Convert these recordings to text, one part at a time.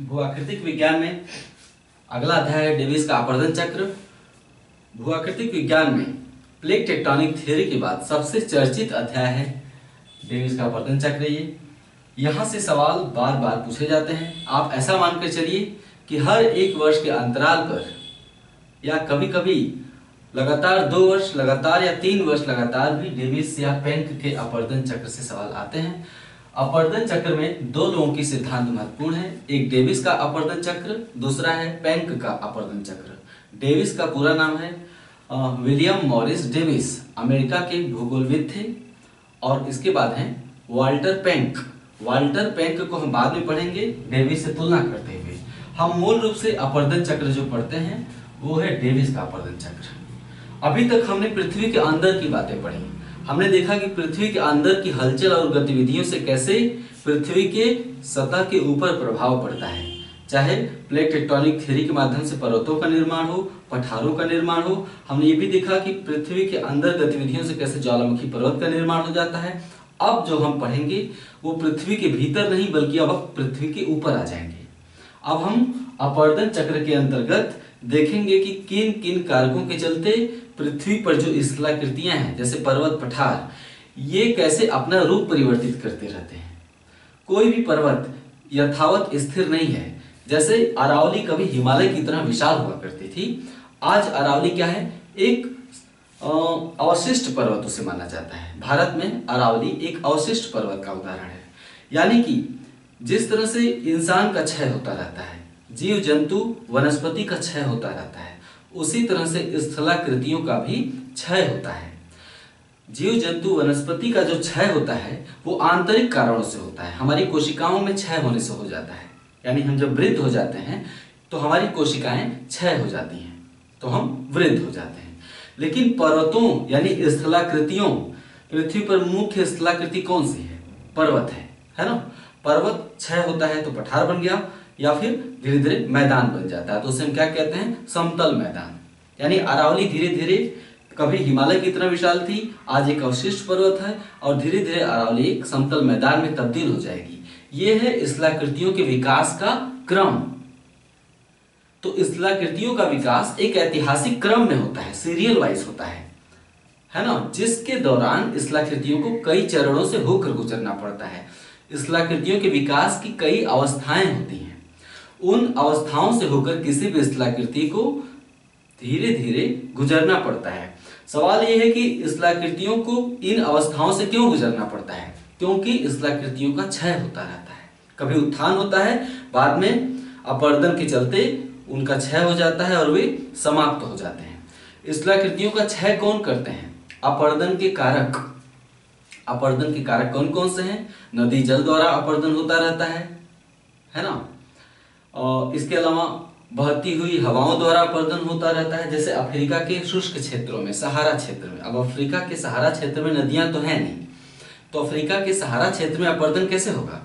भूआकृतिक विज्ञान में अगला अध्याय है डेविस का अपवर्तन चक्र। भूआकृतिक विज्ञान में प्लेट टेक्टोनिक थ्योरी के बाद सबसे चर्चित अध्याय है डेविस का अपवर्तन चक्र। यहाँ से सवाल बार बार पूछे जाते हैं। आप ऐसा मानकर चलिए कि हर एक वर्ष के अंतराल पर या कभी कभी लगातार 2 वर्ष लगातार या 3 वर्ष लगातार भी डेविस या पेंक के अपवर्तन चक्र से सवाल आते हैं। अपवर्तन चक्र में 2 लोगों की सिद्धांत महत्वपूर्ण है, एक डेविस का अपवर्तन चक्र, दूसरा है पेंक का अपवर्तन चक्र। डेविस का पूरा नाम है विलियम मॉरिस डेविस, अमेरिका के भूगोलविद थे। और इसके बाद है वाल्टर पेंक। वाल्टर पेंक को हम बाद में पढ़ेंगे डेविस से तुलना करते हुए। हम मूल रूप से अपवर्तन चक्र जो पढ़ते हैं वो है डेविस का अपवर्तन चक्र। अभी तक हमने पृथ्वी के अंदर की बातें पढ़ी। हमने देखा कि पृथ्वी के अंदर की हलचल और गतिविधियों से कैसे पृथ्वी के सतह के ऊपर प्रभाव पड़ता है, चाहे प्लेट टेक्टोनिक थ्योरी के माध्यम से पर्वतों का निर्माण हो, पठारों का निर्माण हो। हमने ये भी देखा कि पृथ्वी के अंदर गतिविधियों से कैसे ज्वालामुखी पर्वत का निर्माण हो जाता है। अब जो हम पढ़ेंगे वो पृथ्वी के भीतर नहीं बल्कि अब पृथ्वी के ऊपर आ जाएंगे। अब हम अपवर्तन चक्र के अंतर्गत देखेंगे कि किन किन कारकों के चलते पृथ्वी पर जो स्थलाकृतियां हैं जैसे पर्वत पठार ये कैसे अपना रूप परिवर्तित करते रहते हैं। कोई भी पर्वत यथावत स्थिर नहीं है। जैसे अरावली कभी हिमालय की तरह विशाल हुआ करती थी, आज अरावली क्या है, एक अवशिष्ट पर्वत उसे माना जाता है। भारत में अरावली एक अवशिष्ट पर्वत का उदाहरण है। यानी कि जिस तरह से इंसान का क्षय होता रहता है, जीव जंतु वनस्पति का क्षय होता रहता है, उसी तरह से स्थलाकृतियों का भी क्षय होता है। जीव जंतु वनस्पति का जो क्षय होता है वो आंतरिक कारणों से होता है। हमारी कोशिकाओं में क्षय होने से हो जाता है। यानी हम जब वृद्ध हो जाते हैं तो हमारी कोशिकाएं क्षय हो जाती हैं, तो हम वृद्ध हो जाते हैं। लेकिन पर्वतों यानी स्थलाकृतियों, पृथ्वी पर मुख्य स्थलाकृति कौन सी है, पर्वत है ना। पर्वत क्षय होता है तो पठार बन गया या फिर धीरे धीरे मैदान बन जाता है, तो उसे हम क्या कहते हैं, समतल मैदान। यानी अरावली धीरे धीरे कभी हिमालय की तरह विशाल थी, आज एक अवशिष्ट पर्वत है और धीरे धीरे अरावली एक समतल मैदान में तब्दील हो जाएगी। यह है स्थलाकृतियों के विकास का क्रम। तो स्थलाकृतियों का विकास एक ऐतिहासिक क्रम में होता है, सीरियल वाइज होता है ना, जिसके दौरान स्थलाकृतियों को कई चरणों से होकर गुजरना पड़ता है। स्थलाकृतियों के विकास की कई अवस्थाएं होती हैं। उन अवस्थाओं से होकर किसी भी स्थलाकृति को धीरे धीरे गुजरना पड़ता है। सवाल यह है कि स्थलाकृतियों को इन अवस्थाओं से क्यों गुजरना पड़ता है, क्योंकि स्थलाकृतियों का क्षय होता रहता है। कभी उत्थान होता है, बाद में अपवर्तन के चलते उनका क्षय हो जाता है और वे समाप्त हो जाते हैं। स्थलाकृतियों का क्षय कौन करते हैं, अपवर्तन के कारक। अपवर्तन के कारक कौन कौन से हैं, नदी जल द्वारा अपवर्तन होता रहता है ना। और इसके अलावा बहती हुई हवाओं द्वारा अपवर्तन होता रहता है। जैसे अफ्रीका के शुष्क क्षेत्रों में, सहारा क्षेत्र में, अब अफ्रीका के सहारा क्षेत्र में नदियां तो है नहीं, तो अफ्रीका के सहारा क्षेत्र में अपवर्तन कैसे होगा,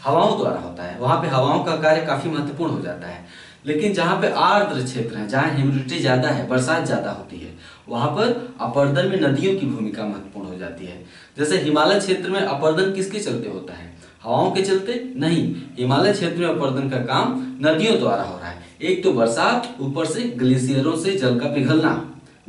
हवाओं द्वारा होता है। वहां पे हवाओं का कार्य काफी महत्वपूर्ण हो जाता है। लेकिन जहां पे आर्द्र क्षेत्र है, जहां ह्यूमिडिटी ज्यादा है, बरसात ज्यादा होती है, वहां पर अपवर्तन में नदियों की भूमिका महत्वपूर्ण हो जाती है। जैसे हिमालय क्षेत्र में अपवर्तन किसके चलते होता है, हवाओं के चलते नहीं, हिमालय क्षेत्र में अपवर्तन का काम नदियों द्वारा हो रहा है। एक तो बरसात, ऊपर से ग्लेशियरों से जल का पिघलना।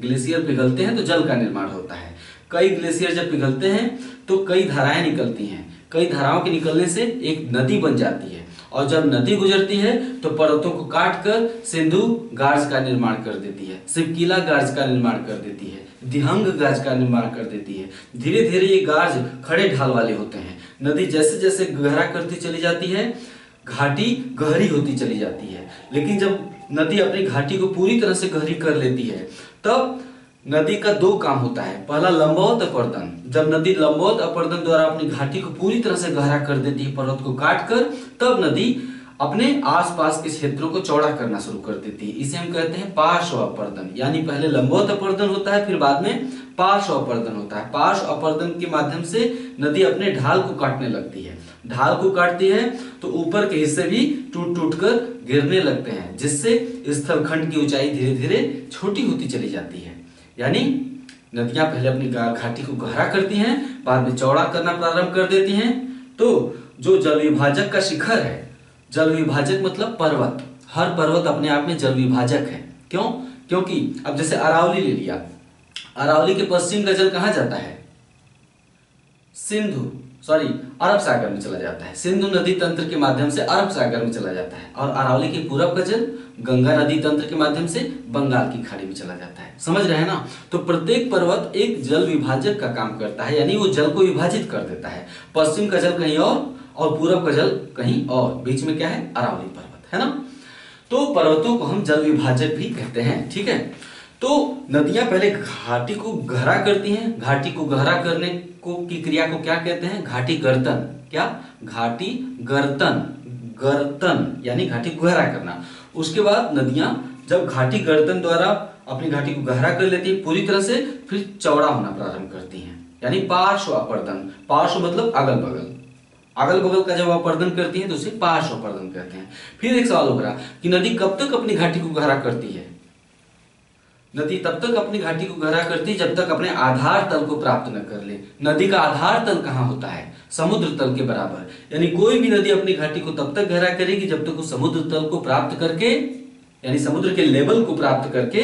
ग्लेशियर पिघलते हैं तो जल का निर्माण होता है। कई ग्लेशियर जब पिघलते हैं तो कई धाराएं निकलती हैं। कई धाराओं के निकलने से एक नदी बन जाती है, और जब नदी गुजरती है तो पर्वतों को काट कर सिंधु गार्ज का निर्माण कर देती है, सिपकीला गार्ज का निर्माण कर देती है, दिहंग गार्ज का निर्माण कर देती है। धीरे धीरे ये गार्ज खड़े ढाल वाले होते हैं। नदी जैसे जैसे गहरा करती चली जाती है, घाटी गहरी होती चली जाती है। लेकिन जब नदी अपनी घाटी को पूरी तरह से गहरी कर लेती है तब नदी का 2 काम होता है। पहला लंबवत अपवर्तन, जब नदी लंबवत अपवर्तन द्वारा अपनी घाटी को पूरी तरह से गहरा कर देती है पर्वत को काट कर, तब नदी अपने आसपास के क्षेत्रों को चौड़ा करना शुरू कर देती है। इसे हम कहते हैं पार्श्व अपवर्तन। यानी पहले लंबवत अपवर्तन होता है, फिर बाद में पार्श्व अपवर्तन होता है। पार्श्व अपवर्तन के माध्यम से नदी अपने ढाल को काटने लगती है। ढाल को काटती है तो ऊपर के हिस्से भी टूट टूट कर गिरने लगते हैं, जिससे स्थलखंड की ऊंचाई धीरे धीरे छोटी होती चली जाती है। यानी नदियां पहले अपनी घाटी को गहरा करती हैं, बाद में चौड़ा करना प्रारंभ कर देती हैं। तो जो जल विभाजक का शिखर है जल विभाजक मतलब पर्वत, हर पर्वत अपने आप में जल विभाजक है। क्यों? क्योंकि अब जैसे अरावली ले लिया, अरावली के पश्चिम का जल कहाँ जाता है? अरब सागर में चला जाता है। सिंधु नदी तंत्र के माध्यम से अरब सागर में चला जाता है, और अरावली के पूरब का जल गंगा नदी तंत्र के माध्यम से बंगाल की खाड़ी में चला जाता है। समझ रहे हैं ना? तो प्रत्येक पर्वत एक जल विभाजक का काम करता है, यानी वो जल को विभाजित कर देता है। पश्चिम का जल कहीं और पूरब का जल कहीं और, बीच में क्या है? अरावली पर्वत है ना। तो पर्वतों को हम जल विभाजक भी कहते हैं। ठीक है, तो नदियां पहले घाटी को गहरा करती हैं। घाटी को गहरा करने की क्रिया को क्या कहते हैं? घाटी गर्तन। क्या? घाटी गर्तन। गर्तन यानी घाटी को गहरा करना। उसके बाद नदियां जब घाटी गर्तन द्वारा अपनी घाटी को गहरा कर लेती है पूरी तरह से, फिर चौड़ा होना प्रारंभ करती हैं, यानी पार्श्व अपर्दन। पार्श्व मतलब अगल बगल, अगल बगल का जब अपर्दन करती है तो उसे पार्श्व अपर्दन कहते हैं। फिर एक सवाल हो रहा कि नदी कब तक अपनी घाटी को गहरा करती है? नदी तब तक अपनी घाटी को गहरा करती है जब तक अपने आधार तल को प्राप्त न कर ले। नदी का आधार तल कहाँ होता है? समुद्र तल के बराबर। यानी कोई भी नदी अपनी घाटी को तब तक गहरा करेगी जब तक वो समुद्र तल को प्राप्त करके, यानी समुद्र के लेवल को प्राप्त करके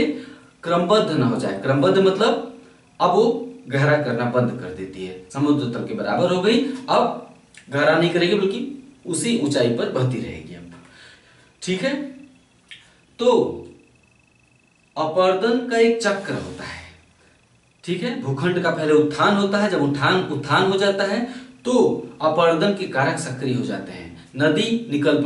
क्रमबद्ध न हो जाए। क्रमबद्ध मतलब अब वो गहरा करना बंद कर देती है, समुद्र तल के बराबर हो गई, अब गहरा नहीं करेगी बल्कि उसी ऊंचाई पर बहती रहेगी। अब ठीक है, तो अपर्दन का एक चक्र होता है। ठीक है, भूखंड का पहले उत्थान होता है, जब उत्थान हो जाता है तो अपर्दन के कारक सक्रिय हो जाते हैं। नदी निकल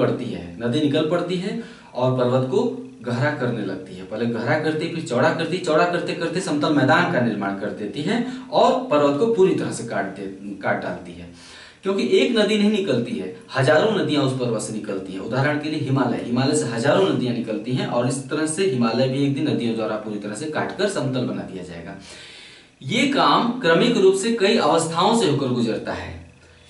पड़ती है और पर्वत को गहरा करने लगती है। पहले गहरा करती, फिर चौड़ा करती, चौड़ा करते करते समतल मैदान का निर्माण कर देती है और पर्वत को पूरी तरह से काट डालती है। क्योंकि एक नदी नहीं निकलती है, हजारों नदियां उस पर्वत से निकलती हैं। उदाहरण के लिए हिमालय से हजारों नदियां निकलती हैं, और इस तरह से हिमालय भी एक दिन नदियों द्वारा पूरी तरह से काटकर समतल बना दिया जाएगा। ये काम क्रमिक रूप से कई अवस्थाओं से होकर गुजरता है,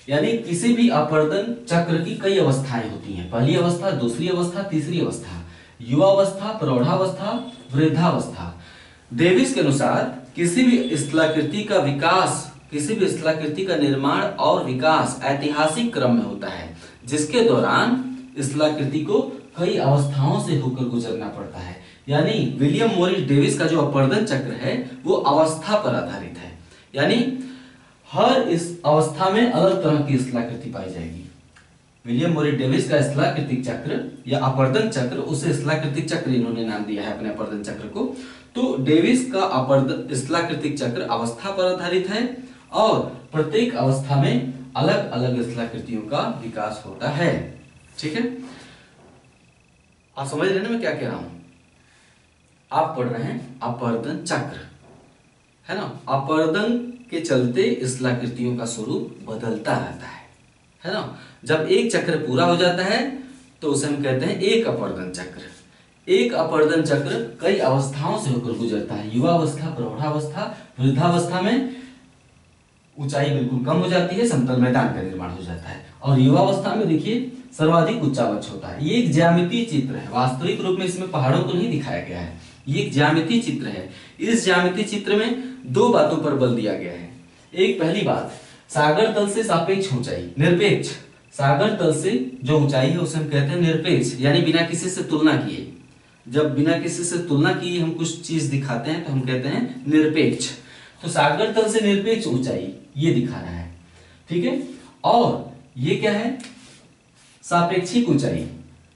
यानी किसी भी अपर्दन चक्र की कई अवस्थाएं होती हैं। पहली अवस्था, दूसरी अवस्था, तीसरी अवस्था, युवावस्था, प्रौढ़ावस्था, वृद्धावस्था। डेविस के अनुसार किसी भी स्थलाकृति का निर्माण और विकास ऐतिहासिक क्रम में होता है, जिसके दौरान स्थलाकृति को कई अवस्थाओं से होकर गुजरना पड़ता है। यानी विलियम मॉरिस डेविस का जो अपर्दन चक्र है वो अवस्था पर आधारित है, यानी हर इस अवस्था में अलग तरह की स्थलाकृति पाई जाएगी। विलियम मॉरिस डेविस का स्थलाकृतिक चक्र या अपर्दन चक्र, उसे स्थलाकृतिक चक्र इन्होंने नाम दिया है अपने अपर्दन चक्र को। तो डेविस का अपर्दन स्थलाकृतिक चक्र अवस्था पर आधारित है और प्रत्येक अवस्था में अलग अलग स्थलाकृतियों का विकास होता है। ठीक है, आप समझ रहे हैं मैं क्या कह रहा हूं? आप पढ़ रहे हैं अपर्दन चक्र, है ना। अपर्दन के चलते स्थलाकृतियों का स्वरूप बदलता रहता है ना। जब एक चक्र पूरा हो जाता है तो उसे हम कहते हैं एक अपर्दन चक्र। एक अपर्दन चक्र कई अवस्थाओं से होकर गुजरता है। युवावस्था, प्रौढ़ावस्था, वृद्धावस्था में ऊंचाई बिल्कुल कम हो जाती है, समतल मैदान का निर्माण हो जाता है। और युवावस्था में देखिए सर्वाधिक उच्चावच होता है। ये एक ज्यामितीय चित्र है, वास्तविक रूप में इसमें पहाड़ों को नहीं दिखाया गया है, ये एक ज्यामितीय चित्र है। इस ज्यामितीय चित्र में दो बातों पर बल दिया गया है। एक पहली बात, सागर तल से सापेक्ष ऊंचाई, निरपेक्ष। सागर तल से जो ऊंचाई है उसे हम कहते हैं निरपेक्ष, यानी बिना किसी से तुलना किए। जब बिना किसी से तुलना किए हम कुछ चीज दिखाते हैं तो हम कहते हैं निरपेक्ष। तो सागर तल से निरपेक्ष ऊंचाई ये दिखा रहा है, ठीक है। और ये क्या है? सापेक्षिक ऊंचाई।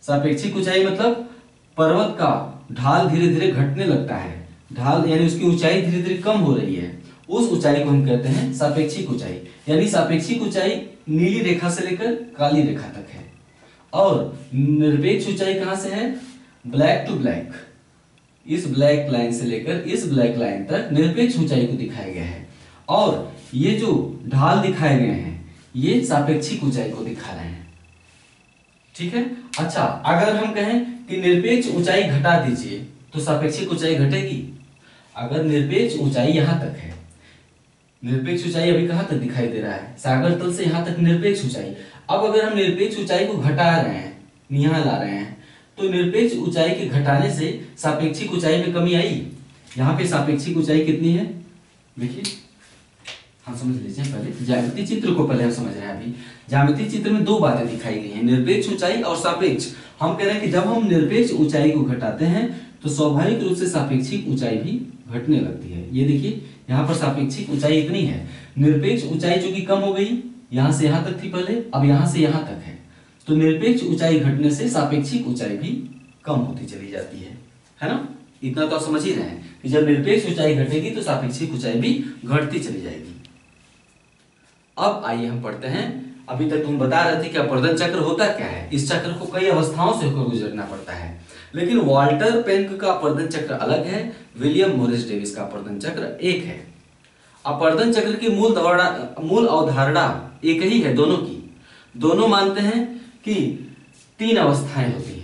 सापेक्षिक ऊंचाई मतलब पर्वत का ढाल धीरे धीरे घटने लगता है, ढाल यानी उसकी ऊंचाई धीरे धीरे कम हो रही है, उस ऊंचाई को हम कहते हैं सापेक्षिक ऊंचाई। यानी सापेक्षिक ऊंचाई नीली रेखा से लेकर काली रेखा तक है, और निरपेक्ष ऊंचाई कहां से है? ब्लैक टू ब्लैक, इस ब्लैक लाइन से लेकर इस ब्लैक लाइन तक निरपेक्ष ऊंचाई को दिखाया गया है। और ये जो ढाल दिखाए गए हैं ये सापेक्षिक ऊंचाई को दिखा रहे हैं, ठीक है। अच्छा, अगर हम कहें कि निरपेक्ष ऊंचाई घटा दीजिए तो सापेक्षिक ऊंचाई घटेगी। अगर निरपेक्ष ऊंचाई यहां तक है, निरपेक्ष ऊंचाई अभी कहां तक दिखाई दे रहा है? सागर तल से यहां तक निरपेक्ष ऊंचाई। अब अगर हम निरपेक्ष ऊंचाई को घटा रहे हैं, यहां ला रहे हैं, तो निरपेक्ष ऊंचाई के घटाने से सापेक्षिक ऊंचाई में कमी आई। यहां पे सापेक्षिक ऊंचाई कितनी है? देखिए हम समझ लीजिए पहले ज्यामितीय चित्र को पहले हम समझ रहे हैं। अभी ज्यामितीय चित्र में दो बातें दिखाई गई हैं, निरपेक्ष ऊंचाई और सापेक्ष। हम कह रहे हैं कि जब हम निरपेक्ष ऊंचाई को घटाते हैं तो स्वाभाविक रूप से सापेक्षिक ऊंचाई भी घटने लगती है। ये देखिए यहाँ पर सापेक्षिक ऊंचाई इतनी है, निरपेक्ष ऊंचाई जो कि कम हो गई, यहाँ से यहाँ तक थी पहले, अब यहाँ से यहाँ तक है। तो निरपेक्ष ऊंचाई घटने से सापेक्षिक ऊंचाई भी कम होती चली जाती है ना। इतना तो आप समझ ही रहे हैं कि जब निरपेक्ष ऊंचाई घटेगी तो सापेक्षिक ऊंचाई भी घटती चली जाएगी। अब आइए हम पढ़ते हैं। अभी तक तुम बता रहे थे कि अपवर्तन चक्र होता क्या है। इस चक्र को कई अवस्थाओं से होकर गुजरना पड़ता है, लेकिन वाल्टर पेंक का अपवर्तन चक्र अलग है, विलियम मॉरिस डेविस का अपवर्तन चक्र एक है। अपवर्तन चक्र की मूल अवधारणा एक ही है दोनों की। दोनों मानते हैं कि 3 अवस्थाएं होती हैं,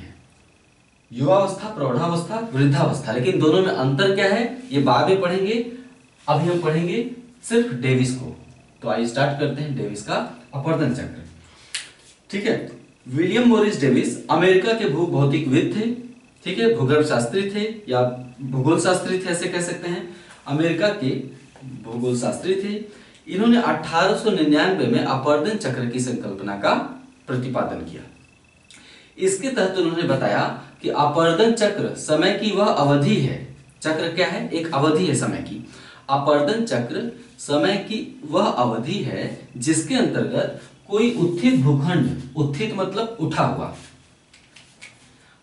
युवावस्था, प्रौढ़ावस्था, वृद्धावस्था। लेकिन दोनों में अंतर क्या है ये बाद में पढ़ेंगे। अभी हम पढ़ेंगे सिर्फ डेविस को। तो आइए स्टार्ट करते हैं डेविस का अपवर्तन चक्र। ठीक है, विलियम मॉरिस डेविस अमेरिका के भूभौतिकविद थे। ठीक है, भूगर्भ शास्त्री थे या भूगोल शास्त्री थे, ऐसे कह सकते हैं। अमेरिका के भूगोल शास्त्री थे। इन्होंने 1899 में अपवर्तन चक्र की संकल्पना का प्रतिपादन किया। इसके तहत उन्होंने बताया कि अपवर्तन चक्र समय की वह अवधि है। चक्र क्या है? एक अवधि है समय की। अपवर्तन चक्र समय की वह अवधि है जिसके अंतर्गत कोई उत्थित भूखंड, उत्थित मतलब उठा हुआ,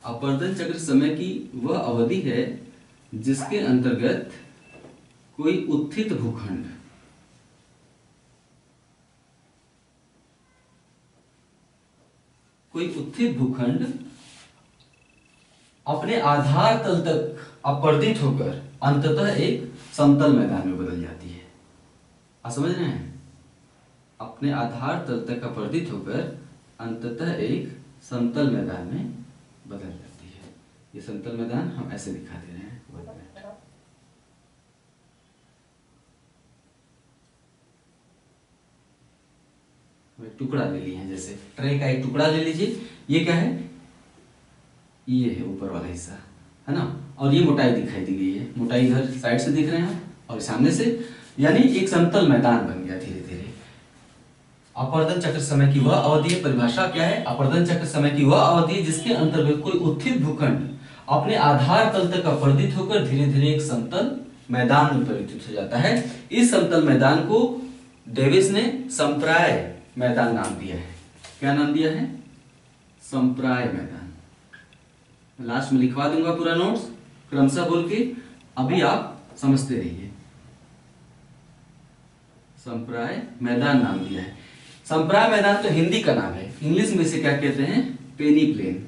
अपवर्तन चक्र समय की वह अवधि है जिसके अंतर्गत कोई उत्थित भूखंड अपने आधार तल तक अपवर्तित होकर अंततः एक समतल मैदान में बदल जाती है। आप समझ रहे हैं? अपने आधार तल तक अपवर्तित होकर अंततः एक समतल मैदान में बदल जाती है। ये समतल मैदान हम ऐसे दिखा दे रहे हैं। टुकड़ा ले लिए हैं, जैसे ट्रे का एक टुकड़ा ले लीजिए। ये क्या है? ये है ऊपर वाला हिस्सा, है ना। और ये मोटाई दिखाई दी गई है, मोटाई इधर साइड से दिख रहे हैं और सामने से, यानी एक समतल मैदान बन गया धीरे धीरे। अपवर्तन चक्र समय की वह अवधि, परिभाषा क्या है? अपवर्तन चक्र समय की वह अवधि जिसके अंतर्गत कोई उत्थित भूखंड अपने आधार तल तक अपवर्तित होकर धीरे धीरे एक समतल मैदान में परिवर्तित हो जाता है। इस समतल मैदान को डेविस ने संप्राय मैदान नाम दिया है। क्या नाम दिया है? संप्राय मैदान। लास्ट में लिखवा दूंगा पूरा नोट्स क्रमशः बोल के, अभी आप समझते रहिए। संप्राय मैदान नाम दिया है। संप्राय मैदान तो हिंदी का नाम है, इंग्लिश में इसे क्या कहते हैं? पेनी प्लेन।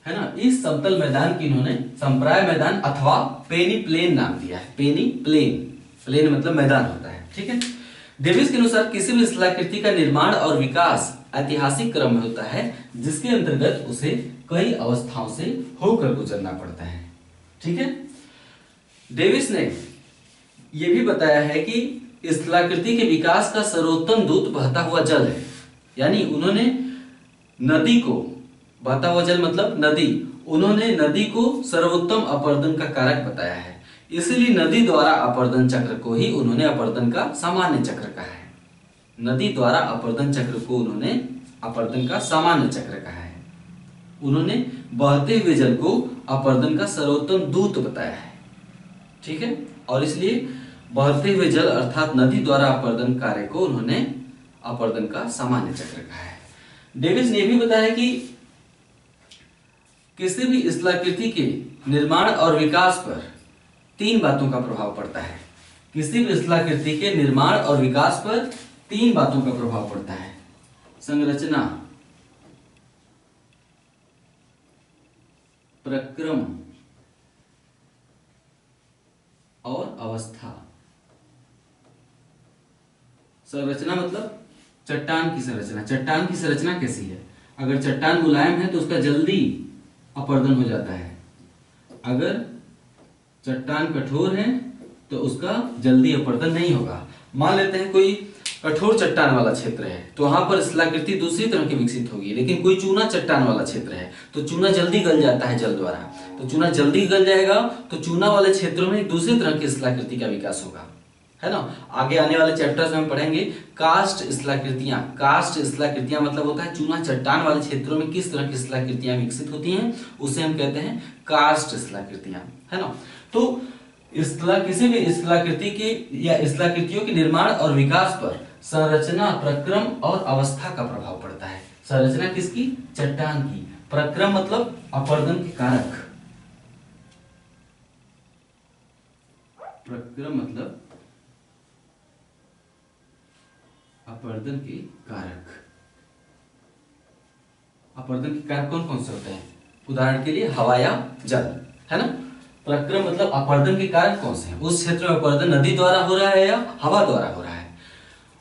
है ना। इस समतल मैदान की इन्होंने संप्राय मैदान अथवा पेनी प्लेन नाम दिया है। पेनी प्लेन, प्लेन मतलब मैदान होता है। ठीक है। डेविस के अनुसार किसी भी स्थलाकृति का निर्माण और विकास ऐतिहासिक क्रम में होता है जिसके अंतर्गत उसे कई अवस्थाओं से होकर गुजरना पड़ता है। ठीक है। डेविस ने यह भी बताया है कि स्थलाकृति के विकास का सर्वोत्तम दूत बहता हुआ जल है। यानी उन्होंने नदी को, बहता हुआ जल मतलब नदी, उन्होंने नदी को सर्वोत्तम अपवर्तन का कारक बताया है। इसलिए नदी द्वारा अपवर्तन चक्र को ही उन्होंने अपवर्तन का सामान्य चक्र कहा है। नदी द्वारा अपवर्तन चक्र को उन्होंने अपवर्तन का सामान्य चक्र कहा है। उन्होंने बहते हुए जल को अपवर्तन का सर्वोत्तम दूत बताया है। ठीक है। और इसलिए बहते हुए जल अर्थात नदी द्वारा अपवर्तन कार्य को उन्होंने अपवर्तन का सामान्य चक्र कहा है। डेविस ने भी बताया कि किसी भी स्थलाकृति के निर्माण और विकास पर 3 बातों का प्रभाव पड़ता है। किसी भी स्थलाकृति के निर्माण और विकास पर 3 बातों का प्रभाव पड़ता है। संरचना, प्रक्रम और अवस्था। संरचना मतलब चट्टान की संरचना। चट्टान की संरचना कैसी है? अगर चट्टान मुलायम है तो उसका जल्दी अपवर्तन हो जाता है। अगर चट्टान कठोर है तो उसका जल्दी अपवर्तन नहीं होगा। मान लेते हैं कोई कठोर चट्टान वाला क्षेत्र है तो वहां पर शिलाकृति दूसरी तरह की विकसित होगी। लेकिन कोई चूना चट्टान वाला क्षेत्र है तो चूना जल्दी गल जाता है जल द्वारा, तो चूना जल्दी गल जाएगा तो चूना वाले क्षेत्रों में दूसरी तरह की शिलाकृति का विकास होगा, है ना। आगे आने वाले चैप्टर्स में हम पढ़ेंगे कास्ट शिलाकृतियां। कास्ट शिलाकृतियां मतलब होता है चूना चट्टान वाले क्षेत्रों में किस तरह की शिलाकृतियां विकसित होती हैं, उसे हम कहते हैं कास्ट शिलाकृतियां, है ना। तो किसी भी शिलाकृति के या शिलाकृतियों के निर्माण और विकास पर संरचना, प्रक्रम और अवस्था का प्रभाव पड़ता है। संरचना किसकी? चट्टान की। प्रक्रम मतलब अपरदन के कारक, प्रक्रम मतलब अपरदन के कारक। अपरदन के कारक कौन कौन से होते हैं? उदाहरण के लिए हवा या जल, है ना। प्रक्रम मतलब अपरदन के कारक कौन से हैं, उस क्षेत्र में अपरदन नदी द्वारा हो रहा है या हवा द्वारा हो रहा है।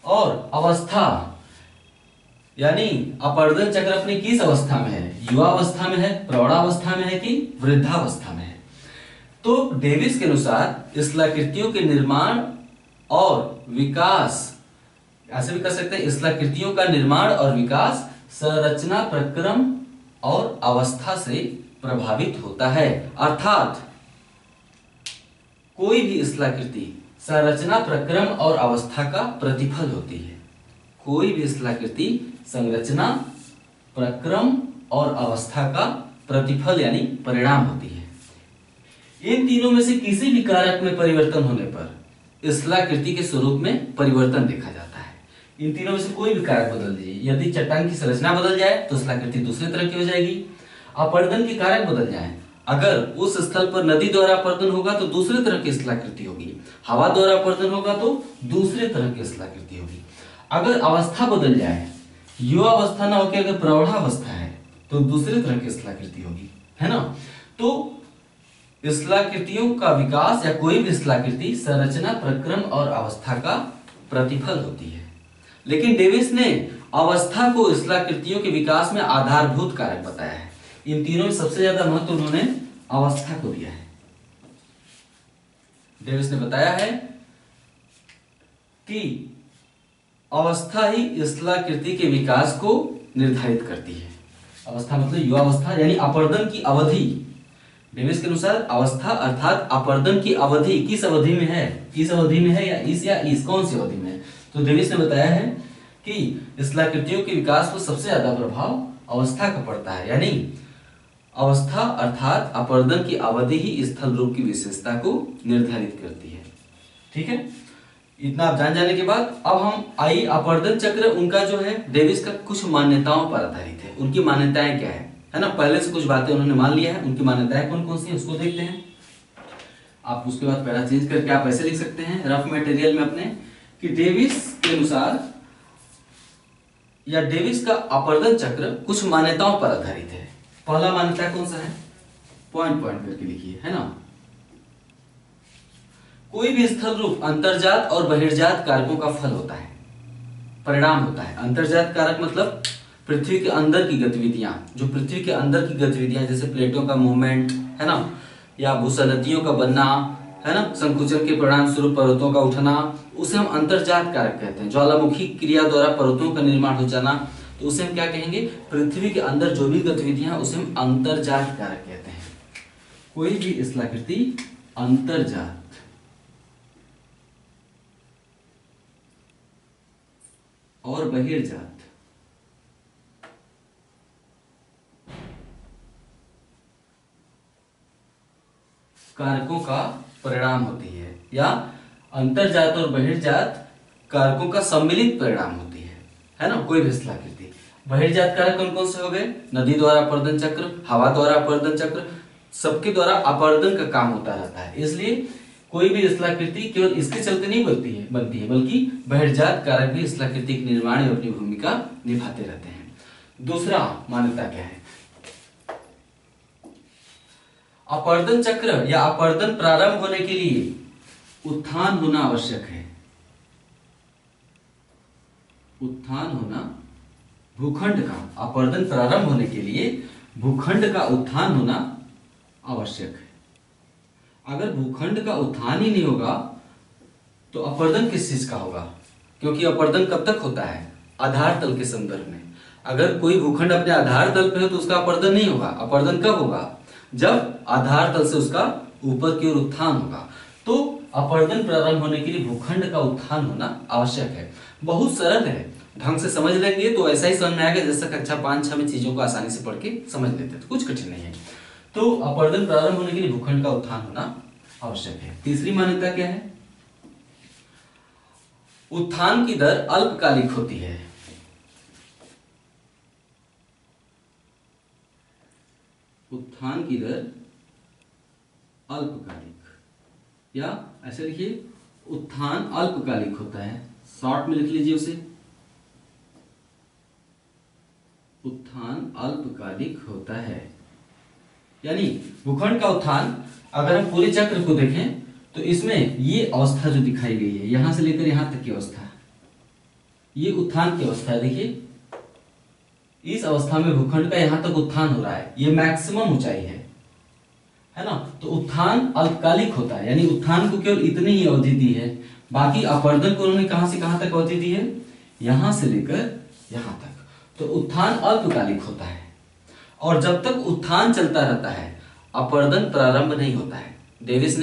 और अवस्था यानी अपरदन चक्र अपनी किस अवस्था में है? युवावस्था में है, प्रौढ़ावस्था में है कि वृद्धावस्था में है। तो डेविस के अनुसार शिलाकृतियों के निर्माण और विकास, ऐसे भी कर सकते हैं, शिलाकृतियों का निर्माण और विकास संरचना, प्रक्रम और अवस्था से प्रभावित होता है। अर्थात कोई भी शिलाकृति संरचना, प्रक्रम और अवस्था का प्रतिफल होती है। कोई भी शिलाकृति संरचना, प्रक्रम और अवस्था का प्रतिफल यानी परिणाम होती है। इन तीनों में से किसी भी कारक में परिवर्तन होने पर शिलाकृति के स्वरूप में परिवर्तन देखा जाता है। इन तीनों में से कोई भी कारक बदल दीजिए, यदि चट्टान की संरचना बदल जाए तो शिलाकृति दूसरी तरह की हो जाएगी। अपरदन के कारक बदल जाए, अगर उस स्थल पर नदी द्वारा अपरदन होगा तो दूसरी तरह की शिलाकृति होगी, हवा द्वारा अपरदन होगा तो दूसरे तरह की शिलाकृति होगी। अगर अवस्था बदल जाए, युवावस्था ना होकर अगर प्रौढ़ावस्था है तो दूसरे तरह की शिलाकृति होगी, है ना। तो शिलाकृतियों का विकास या कोई भी शिलाकृति संरचना, प्रक्रम और अवस्था का प्रतिफल होती है। लेकिन डेविस ने अवस्था को शिलाकृतियों के विकास में आधारभूत कारक बताया है। इन तीनों में सबसे ज्यादा महत्व उन्होंने अवस्था को दिया है। डेविस ने बताया है कि अवस्था ही शिलाकृति के विकास को निर्धारित करती है। अवस्था मतलब युवावस्था यानी अपरदन की अवधि। डेविस के अनुसार अवस्था अर्थात अपरदन की अवधि किस अवधि में है, किस अवधि में है, या इस कौन सी अवधि में है। तो डेविस ने बताया है कि शिलाकृतियों के विकास को सबसे ज्यादा प्रभाव अवस्था का पड़ता है, यानी अवस्था अर्थात अपरदन की अवधि ही स्थल रूप की विशेषता को निर्धारित करती है। ठीक है, इतना आप जान जाने के बाद अब हम आई अपरदन चक्र, उनका जो है डेविस का कुछ मान्यताओं पर आधारित है। उनकी मान्यताएं क्या है ना। पहले से कुछ बातें उन्होंने मान लिया है, उनकी मान्यताएं कौन कौन सी है उसको देखते हैं। आप उसके बाद पैरा चेंज करके आप ऐसे लिख सकते हैं रफ मटेरियल में अपने कि डेविस के अनुसार या डेविस का अपरदन चक्र कुछ मान्यताओं पर आधारित है। पहला मान्यता कौन सा है, पॉइंट पॉइंट करके लिखिए, है ना। कोई भी स्थल रूप अंतर्जात और बहिर्जात कारकों का फल होता है, परिणाम होता है। अंतर्जात कारक मतलब पृथ्वी के अंदर की गतिविधियां, जो पृथ्वी के अंदर की गतिविधियां जैसे प्लेटों का मूवमेंट, है ना, या भूसनदियों का बनना, है ना, संकुचन के परिणाम स्वरूप पर्वतों का उठना, उसे हम अंतर्जात कारक कहते हैं। ज्वालामुखी क्रिया द्वारा पर्वतों का निर्माण हो जाना, तो उसे हम क्या कहेंगे, पृथ्वी के अंदर जो भी गतिविधियां उसे हम अंतर्जात कारक कहते हैं। कोई भी शिलाकृति अंतर्जात और बहिर्जात कारकों का परिणाम होती है, या अंतर्जात और बहिर्जात कारकों का सम्मिलित परिणाम होती है ना, कोई भी शिलाकृति। बहिर्जात कारक कौन कौन से हो गए, नदी द्वारा अपरदन चक्र, हवा द्वारा अपरदन चक्र, सबके द्वारा अपरदन का काम होता रहता है। इसलिए कोई भी शिलाकृति केवल इसके चलते नहीं बनती है बल्कि बहिर्जात कारक भी शिलाकृति के निर्माण में अपनी भूमिका निभाते रहते हैं। दूसरा मान्यता क्या है, अपरदन चक्र या अपरदन प्रारंभ होने के लिए उत्थान होना आवश्यक है। उत्थान होना, भूखंड का अपरदन प्रारंभ होने के लिए भूखंड का उत्थान होना आवश्यक है। अगर भूखंड का उत्थान ही नहीं होगा तो अपरदन किस चीज का होगा, क्योंकि अपर्दन कब तक होता है? आधार तल के संदर्भ में। अगर कोई भूखंड अपने आधार तल पे हो तो उसका अपर्दन नहीं होगा। अपर्दन कब होगा? जब आधार तल से उसका ऊपर की ओर उत्थान होगा। तो अपर्दन प्रारंभ होने के लिए भूखंड का उत्थान होना आवश्यक है। बहुत सरल है, ढंग से समझ लेंगे तो ऐसा ही समझ में आएगा जैसा कक्षा 5-6 में चीजों को आसानी से पढ़ के समझ लेते, तो कुछ कठिन नहीं है। तो अपर्दन प्रारंभ होने के लिए भूखंड का उत्थान होना आवश्यक है। तीसरी मान्यता क्या है? उत्थान की दर अल्पकालिक होती है। उत्थान की दर अल्पकालिक, या ऐसे लिखिए, उत्थान अल्पकालिक होता है। शॉर्ट में लिख लीजिए उसे, उत्थान अल्पकालिक होता है। यानी भूखंड का उत्थान अगर हम पूरे चक्र को देखें तो इसमें ये अवस्था जो दिखाई गई है, यहां से लेकर यहां तक की अवस्था, ये उत्थान की अवस्था है। देखिए इस अवस्था में भूखंड का यहां तक उत्थान हो रहा है, ये मैक्सिमम ऊंचाई है ना। तो उत्थान अल्पकालिक होता है, यानी उत्थान को केवल इतनी ही अवधि दी है। बाकी अपर्दन को उन्होंने कहां से कहां तक अवधि दी है? यहां से लेकर यहां तक। तो उत्थान अल्पकालिक होता है, और जब तक उत्थान चलता रहता है अपर्दन प्रारंभ नहीं होता है। डेविस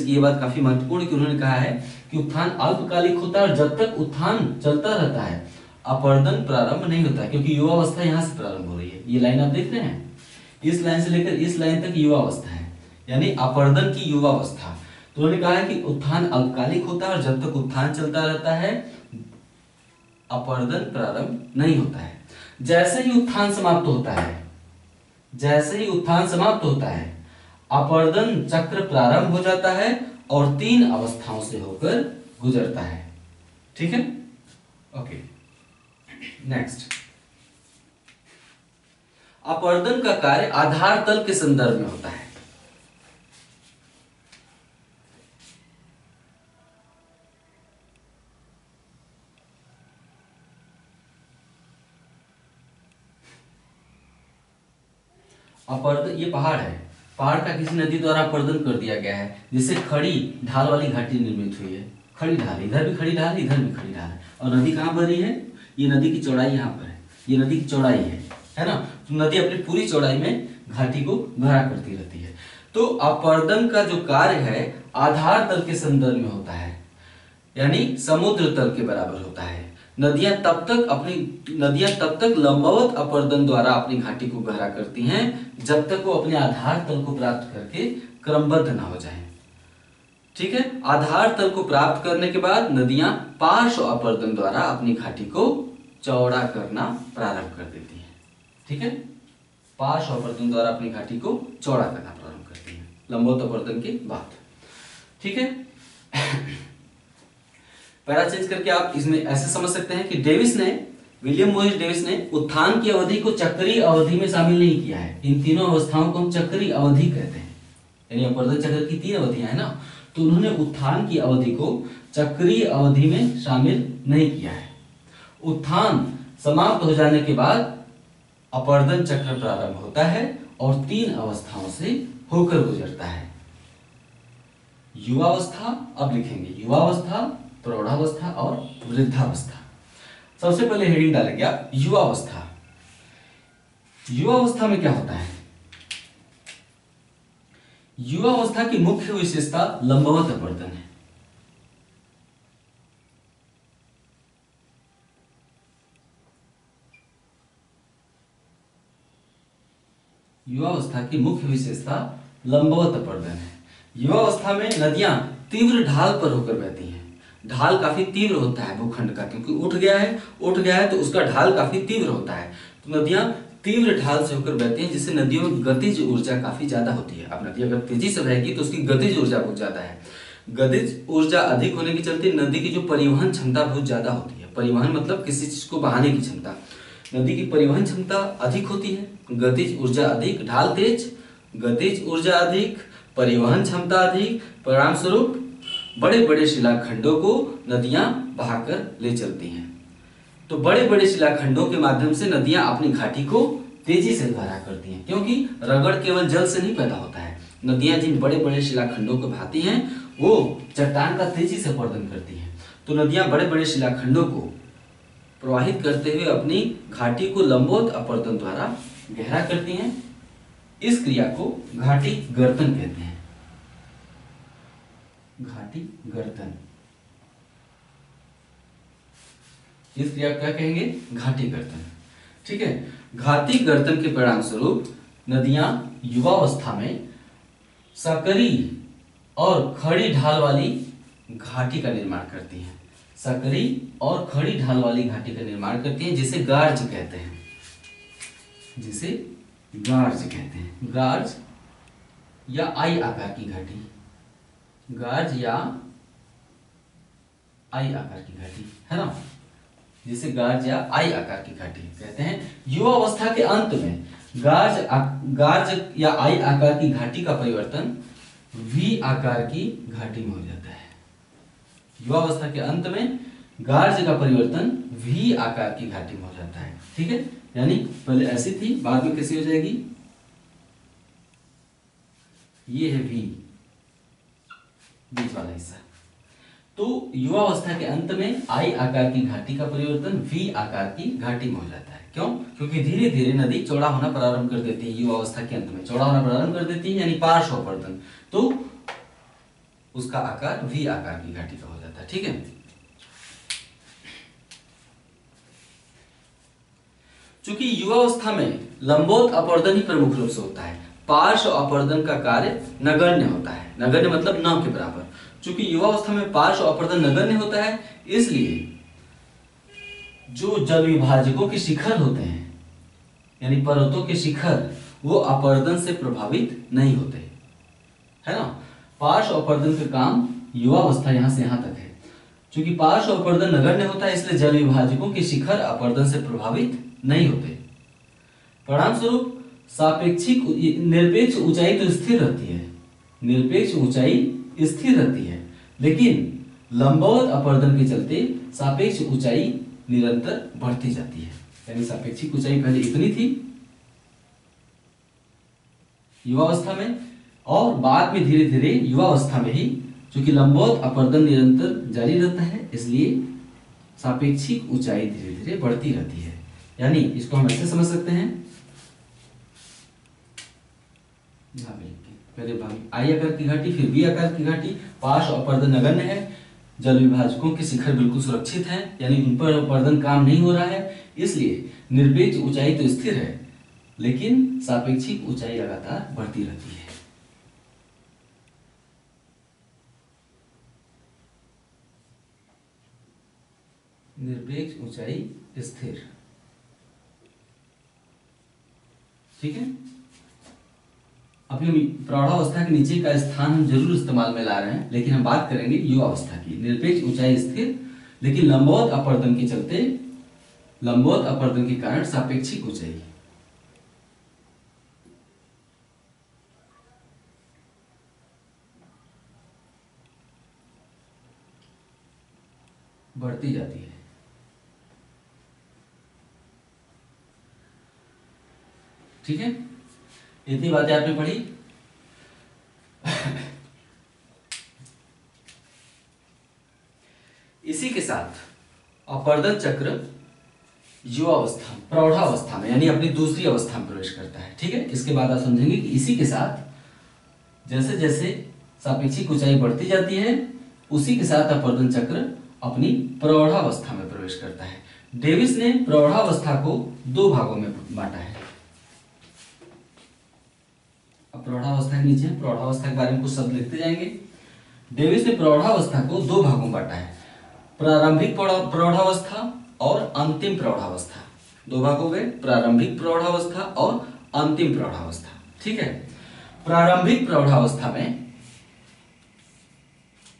की ये बात काफी महत्वपूर्ण, कि उन्होंने कहा है कि उत्थान अल्पकालिक होता है और जब तक उत्थान चलता रहता है अपर्दन प्रारंभ नहीं होता है, क्योंकि युवावस्था यहां से प्रारंभ हो रही है। ये लाइन आप देख रहे हैं, इस लाइन से लेकर इस लाइन तक युवावस्था है, यानी अपर्दन की युवावस्था। तो उन्होंने कहा है कि उत्थान अल्पकालिक होता है और जब तक उत्थान चलता रहता है अपर्दन प्रारंभ नहीं होता है। जैसे ही उत्थान समाप्त होता है अपर्दन चक्र प्रारंभ हो जाता है और 3 अवस्थाओं से होकर गुजरता है। ठीक है, ओके। नेक्स्ट, अपर्दन का कार्य आधार तल के संदर्भ में होता है। अपर्दन, ये पहाड़ है, पहाड़ का किसी नदी द्वारा अपर्दन कर दिया गया है, जिससे खड़ी ढाल वाली घाटी निर्मित हुई है। खड़ी ढाल, इधर भी खड़ी ढाल, इधर भी खड़ी ढाल है, और नदी कहां बह रही है? ये नदी की चौड़ाई यहाँ पर है, ये नदी की चौड़ाई है ना। तो नदी अपनी पूरी चौड़ाई में घाटी को गहरा करती रहती है। तो अपर्दन का जो कार्य है आधार तल के संदर्भ में होता है, यानी समुद्र तल के बराबर होता है। नदियां तब तक लंबवत अपर्दन द्वारा अपनी घाटी को गहरा करती हैं जब तक वो अपने आधार तल को प्राप्त करके क्रमबद्ध ना हो जाएं। ठीक है, आधार तल को प्राप्त करने के बाद नदियां पार्श्व अपर्दन द्वारा अपनी घाटी को चौड़ा करना प्रारंभ कर देती हैं। ठीक है, पार्श्व अपर्दन द्वारा अपनी घाटी को चौड़ा करना प्रारंभ करती हैं लंबवत अपर्दन के बाद। ठीक है, पैरा चेंज करके आप इसमें ऐसे समझ सकते हैं कि विलियम मोरिस डेविस ने उत्थान की अवधि को चक्रीय अवधि में शामिल नहीं किया है। इन तीनों अवस्थाओं को हम चक्रीय अवधि कहते हैं, यानी अपर्दन चक्र की 3 अवधियां है ना, तो उन्होंने उत्थान की अवधि को चक्रीय अवधि में शामिल नहीं किया है। उत्थान समाप्त हो जाने के बाद अपर्दन चक्र प्रारंभ होता है और 3 अवस्थाओं से होकर गुजरता है। युवावस्था, अब लिखेंगे युवावस्था, प्रौढ़ावस्था और वृद्धावस्था। सबसे पहले हेडिंग डालेंगे आप युवावस्था। युवावस्था में क्या होता है? युवावस्था की मुख्य विशेषता लंबवत अपर्दन है। युवावस्था की मुख्य विशेषता लंबवत अपर्दन है। युवावस्था में नदियां तीव्र ढाल पर होकर बहती हैं। ढाल काफी तीव्र होता है भूखंड का, क्योंकि उठ गया है तो उसका ढाल काफी तीव्र होता है। तो नदियां तीव्र ढाल से होकर बहती हैं, जिससे नदियों में गतिज ऊर्जा काफी ज्यादा होती है। अब नदी अगर तेजी से बहेगी तो उसकी गतिज ऊर्जा बहुत ज्यादा है। गतिज ऊर्जा अधिक होने के चलते नदी की जो परिवहन क्षमता बहुत ज्यादा होती है। परिवहन मतलब किसी चीज को बहाने की क्षमता। नदी की परिवहन क्षमता अधिक होती है, गतिज ऊर्जा अधिक, ढाल तेज, गतिज ऊर्जा अधिक, परिवहन क्षमता अधिक, परिणाम स्वरूप बड़े बड़े शिलाखंडों को नदियां बहाकर ले चलती हैं। तो बड़े बड़े शिलाखंडों के माध्यम से नदियां अपनी घाटी को तेजी से गहरा करती हैं, क्योंकि रगड़ केवल जल से नहीं पैदा होता है। नदियां जिन बड़े बड़े शिलाखंडों को बहाती हैं वो चट्टान का तेजी से अपर्दन करती हैं। तो नदियां बड़े बड़े शिलाखंडों को प्रवाहित करते हुए अपनी घाटी को लंबवत अपरदन द्वारा गहरा करती हैं। इस क्रिया को घाटी गर्तन कहते हैं। घाटी गर्तन, इस क्रिया को क्या कहेंगे? घाटी गर्तन। ठीक है। घाटी गर्तन के परिणाम स्वरूप नदियां युवावस्था में सकरी और खड़ी ढाल वाली घाटी का निर्माण करती हैं। सकरी और खड़ी ढाल वाली घाटी का निर्माण करती हैं, जिसे गार्ज कहते हैं। जिसे गार्ज कहते हैं। गार्ज या आई आकार की घाटी, गार्ज या आई आकार की घाटी, है ना, जिसे गार्ज या आई आकार की घाटी कहते हैं। युवावस्था के अंत में गार्ज या आई आकार की घाटी का परिवर्तन वी आकार की घाटी में हो जाता है। युवावस्था के अंत में गार्ज का परिवर्तन वी आकार की घाटी में हो जाता है। ठीक है, यानी पहले ऐसी थी, बाद में कैसी हो जाएगी? ये है वी, बीच वाला हिस्सा। तो युवावस्था के अंत में आई आकार की घाटी का परिवर्तन वी आकार की घाटी में हो जाता है। क्यों? क्योंकि धीरे धीरे नदी चौड़ा होना प्रारंभ कर देती है। युवावस्था के अंत में चौड़ा होना प्रारंभ कर देती है, यानी पार्श्व अपरदन, तो उसका आकार वी आकार की घाटी का हो जाता है। ठीक है। चूंकि युवावस्था में लंबवत अपरदन ही प्रमुख रूप से होता है, पार्श्व अपरदन का कार्य नगण्य होता है। नगण्य मतलब न के बराबर। चूंकि युवावस्था में पार्श्व अपरदन नगण्य होता है, इसलिए जो जल विभाजकों के शिखर होते हैं, यानी पर्वतों के शिखर, वो अपरदन से प्रभावित नहीं होते, है ना। पार्श्व अपरदन का काम युवावस्था यहां से यहां तक है। चूंकि पार्श्व अपरदन नगण्य होता है, इसलिए जल विभाजकों के शिखर अपरदन से प्रभावित नहीं होते। परिणाम स्वरूप सापेक्षिक निरपेक्ष ऊंचाई तो स्थिर रहती है, निरपेक्ष ऊंचाई स्थिर रहती है, लेकिन लंबवत अपरदन के चलते सापेक्ष ऊंचाई निरंतर बढ़ती जाती है। यानी सापेक्षिक ऊंचाई पहले इतनी थी युवावस्था में, और बाद में धीरे धीरे युवावस्था में ही चूंकि लंबवत अपरदन निरंतर जारी रहता है, इसलिए सापेक्षिक ऊंचाई धीरे धीरे बढ़ती रहती है। यानी इसको हम ऐसे समझ सकते हैं, पहले आई आकार की घाटी, फिर वी आकार की घाटी। पार्श्व अपरदन नगण्य है, जल विभाजकों के शिखर बिल्कुल सुरक्षित हैं, यानी उन पर अपरदन काम नहीं हो रहा है, इसलिए निरपेक्ष ऊंचाई तो स्थिर है, लेकिन सापेक्षिक ऊंचाई लगातार बढ़ती रहती है। निरपेक्ष ऊंचाई स्थिर। ठीक है। अभी हम प्रौढ़ावस्था के नीचे का स्थान हम जरूर इस्तेमाल में ला रहे हैं, लेकिन हम बात करेंगे युवावस्था की। निरपेक्ष ऊंचाई स्थिर, लेकिन लंबवत अपरदन के चलते, लंबवत अपरदन के कारण सापेक्षिक ऊंचाई बढ़ती जाती है। ठीक है, इतनी बातें आपने पढ़ी। इसी के साथ अपरदन चक्र युवावस्था, प्रौढ़ावस्था में, यानी अपनी दूसरी अवस्था में प्रवेश करता है। ठीक है, इसके बाद आप समझेंगे कि इसी के साथ जैसे जैसे सापेक्षिक ऊंचाई बढ़ती जाती है, उसी के साथ अपरदन चक्र अपनी प्रौढ़ावस्था में प्रवेश करता है। डेविस ने प्रौढ़ावस्था को दो भागों में बांटा है। अब प्रौढ़ावस्था के नीचे प्रौढ़ावस्था के बारे में कुछ शब्द लिखते जाएंगे। डेविस ने प्रौढ़ावस्था को दो भागों में बांटा है, प्रारंभिक प्रौढ़ावस्था और अंतिम प्रौढ़ावस्था। दो भागों में, प्रारंभिक प्रौढ़ावस्था और अंतिम प्रौढ़ावस्था। ठीक है। प्रारंभिक प्रौढ़ावस्था में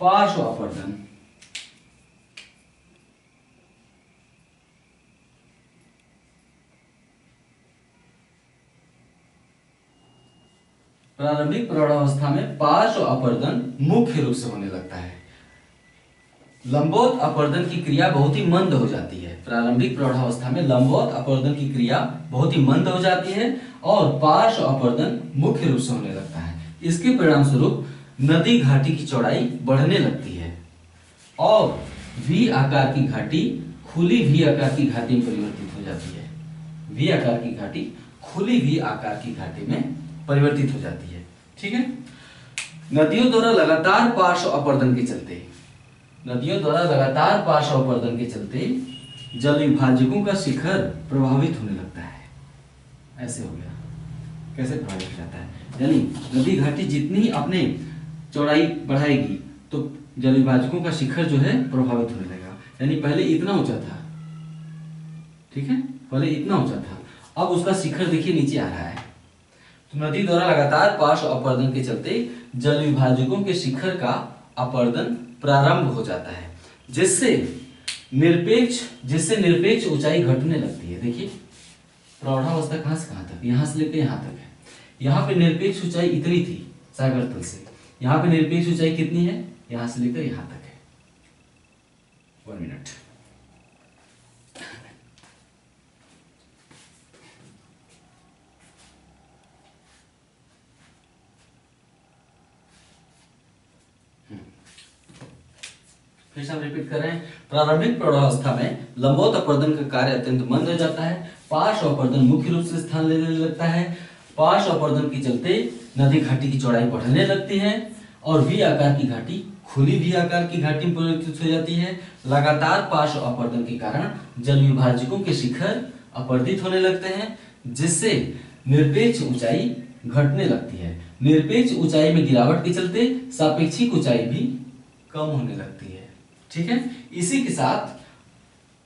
पार्श्व अपरदन, प्रारंभिक प्रौढ़ावस्था में पार्श्व अपरदन मुख्य रूप से होने लगता है। लंबवत अपरदन की क्रिया बहुत ही मंद हो जाती है। प्रारंभिक प्रौढ़ावस्था में लंबवत अपरदन की क्रिया बहुत ही मंद हो जाती है और पार्श्व अपरदन मुख्य रूप से होने लगता है। इसके परिणाम स्वरूप नदी घाटी की चौड़ाई बढ़ने लगती है और वी आकार की घाटी खुली वी आकार की घाटी में परिवर्तित हो जाती है। वी आकार की घाटी खुली वी आकार की घाटी में परिवर्तित हो जाती है। ठीक है। नदियों द्वारा लगातार पार्श्व अपरदन के चलते, नदियों द्वारा लगातार पार्श्व अपरदन के चलते जल विभाजकों का शिखर प्रभावित होने लगता है। ऐसे हो गया, कैसे प्रभावित हो जाता है, यानी नदी घाटी जितनी अपने चौड़ाई बढ़ाएगी तो जल विभाजकों का शिखर जो है प्रभावित होने लगेगा। यानी पहले इतना ऊंचा था, ठीक है, पहले इतना ऊंचा था, अब उसका शिखर देखिए नीचे आ रहा है। तो नदी द्वारा लगातार पार्श्व अपरदन के चलते जल विभाजकों के शिखर का अपरदन प्रारंभ हो जाता है, जिससे निरपेक्ष ऊंचाई घटने लगती है। देखिए प्रौढ़ावस्था कहां से कहां तक, यहां से लेकर यहां तक है। यहाँ पे निरपेक्ष ऊंचाई इतनी थी सागर तल से, यहाँ पे निरपेक्ष ऊंचाई कितनी है, यहां से लेकर यहां तक है। 1 मिनट। फिर से हम रिपीट कर रहे हैं। प्रारंभिक प्रौढ़ावस्था में लंबवत अपरदन का कार्य अत्यंत मंद हो जाता है। पार्श्व अपरदन मुख्य रूप से स्थान लेने लगता है। पार्श्व अपरदन के चलते नदी घाटी की चौड़ाई बढ़ने लगती है और वी आकार की घाटी खुली वी आकार की घाटी में परिवर्तित हो जाती है। लगातार पार्श्व अपरदन के कारण जल विभाजकों के शिखर अपरदित होने लगते हैं, जिससे निरपेक्ष ऊंचाई घटने लगती है। निरपेक्ष ऊंचाई में गिरावट के चलते सापेक्षिक ऊंचाई भी कम होने लगती है। ठीक है। इसी के साथ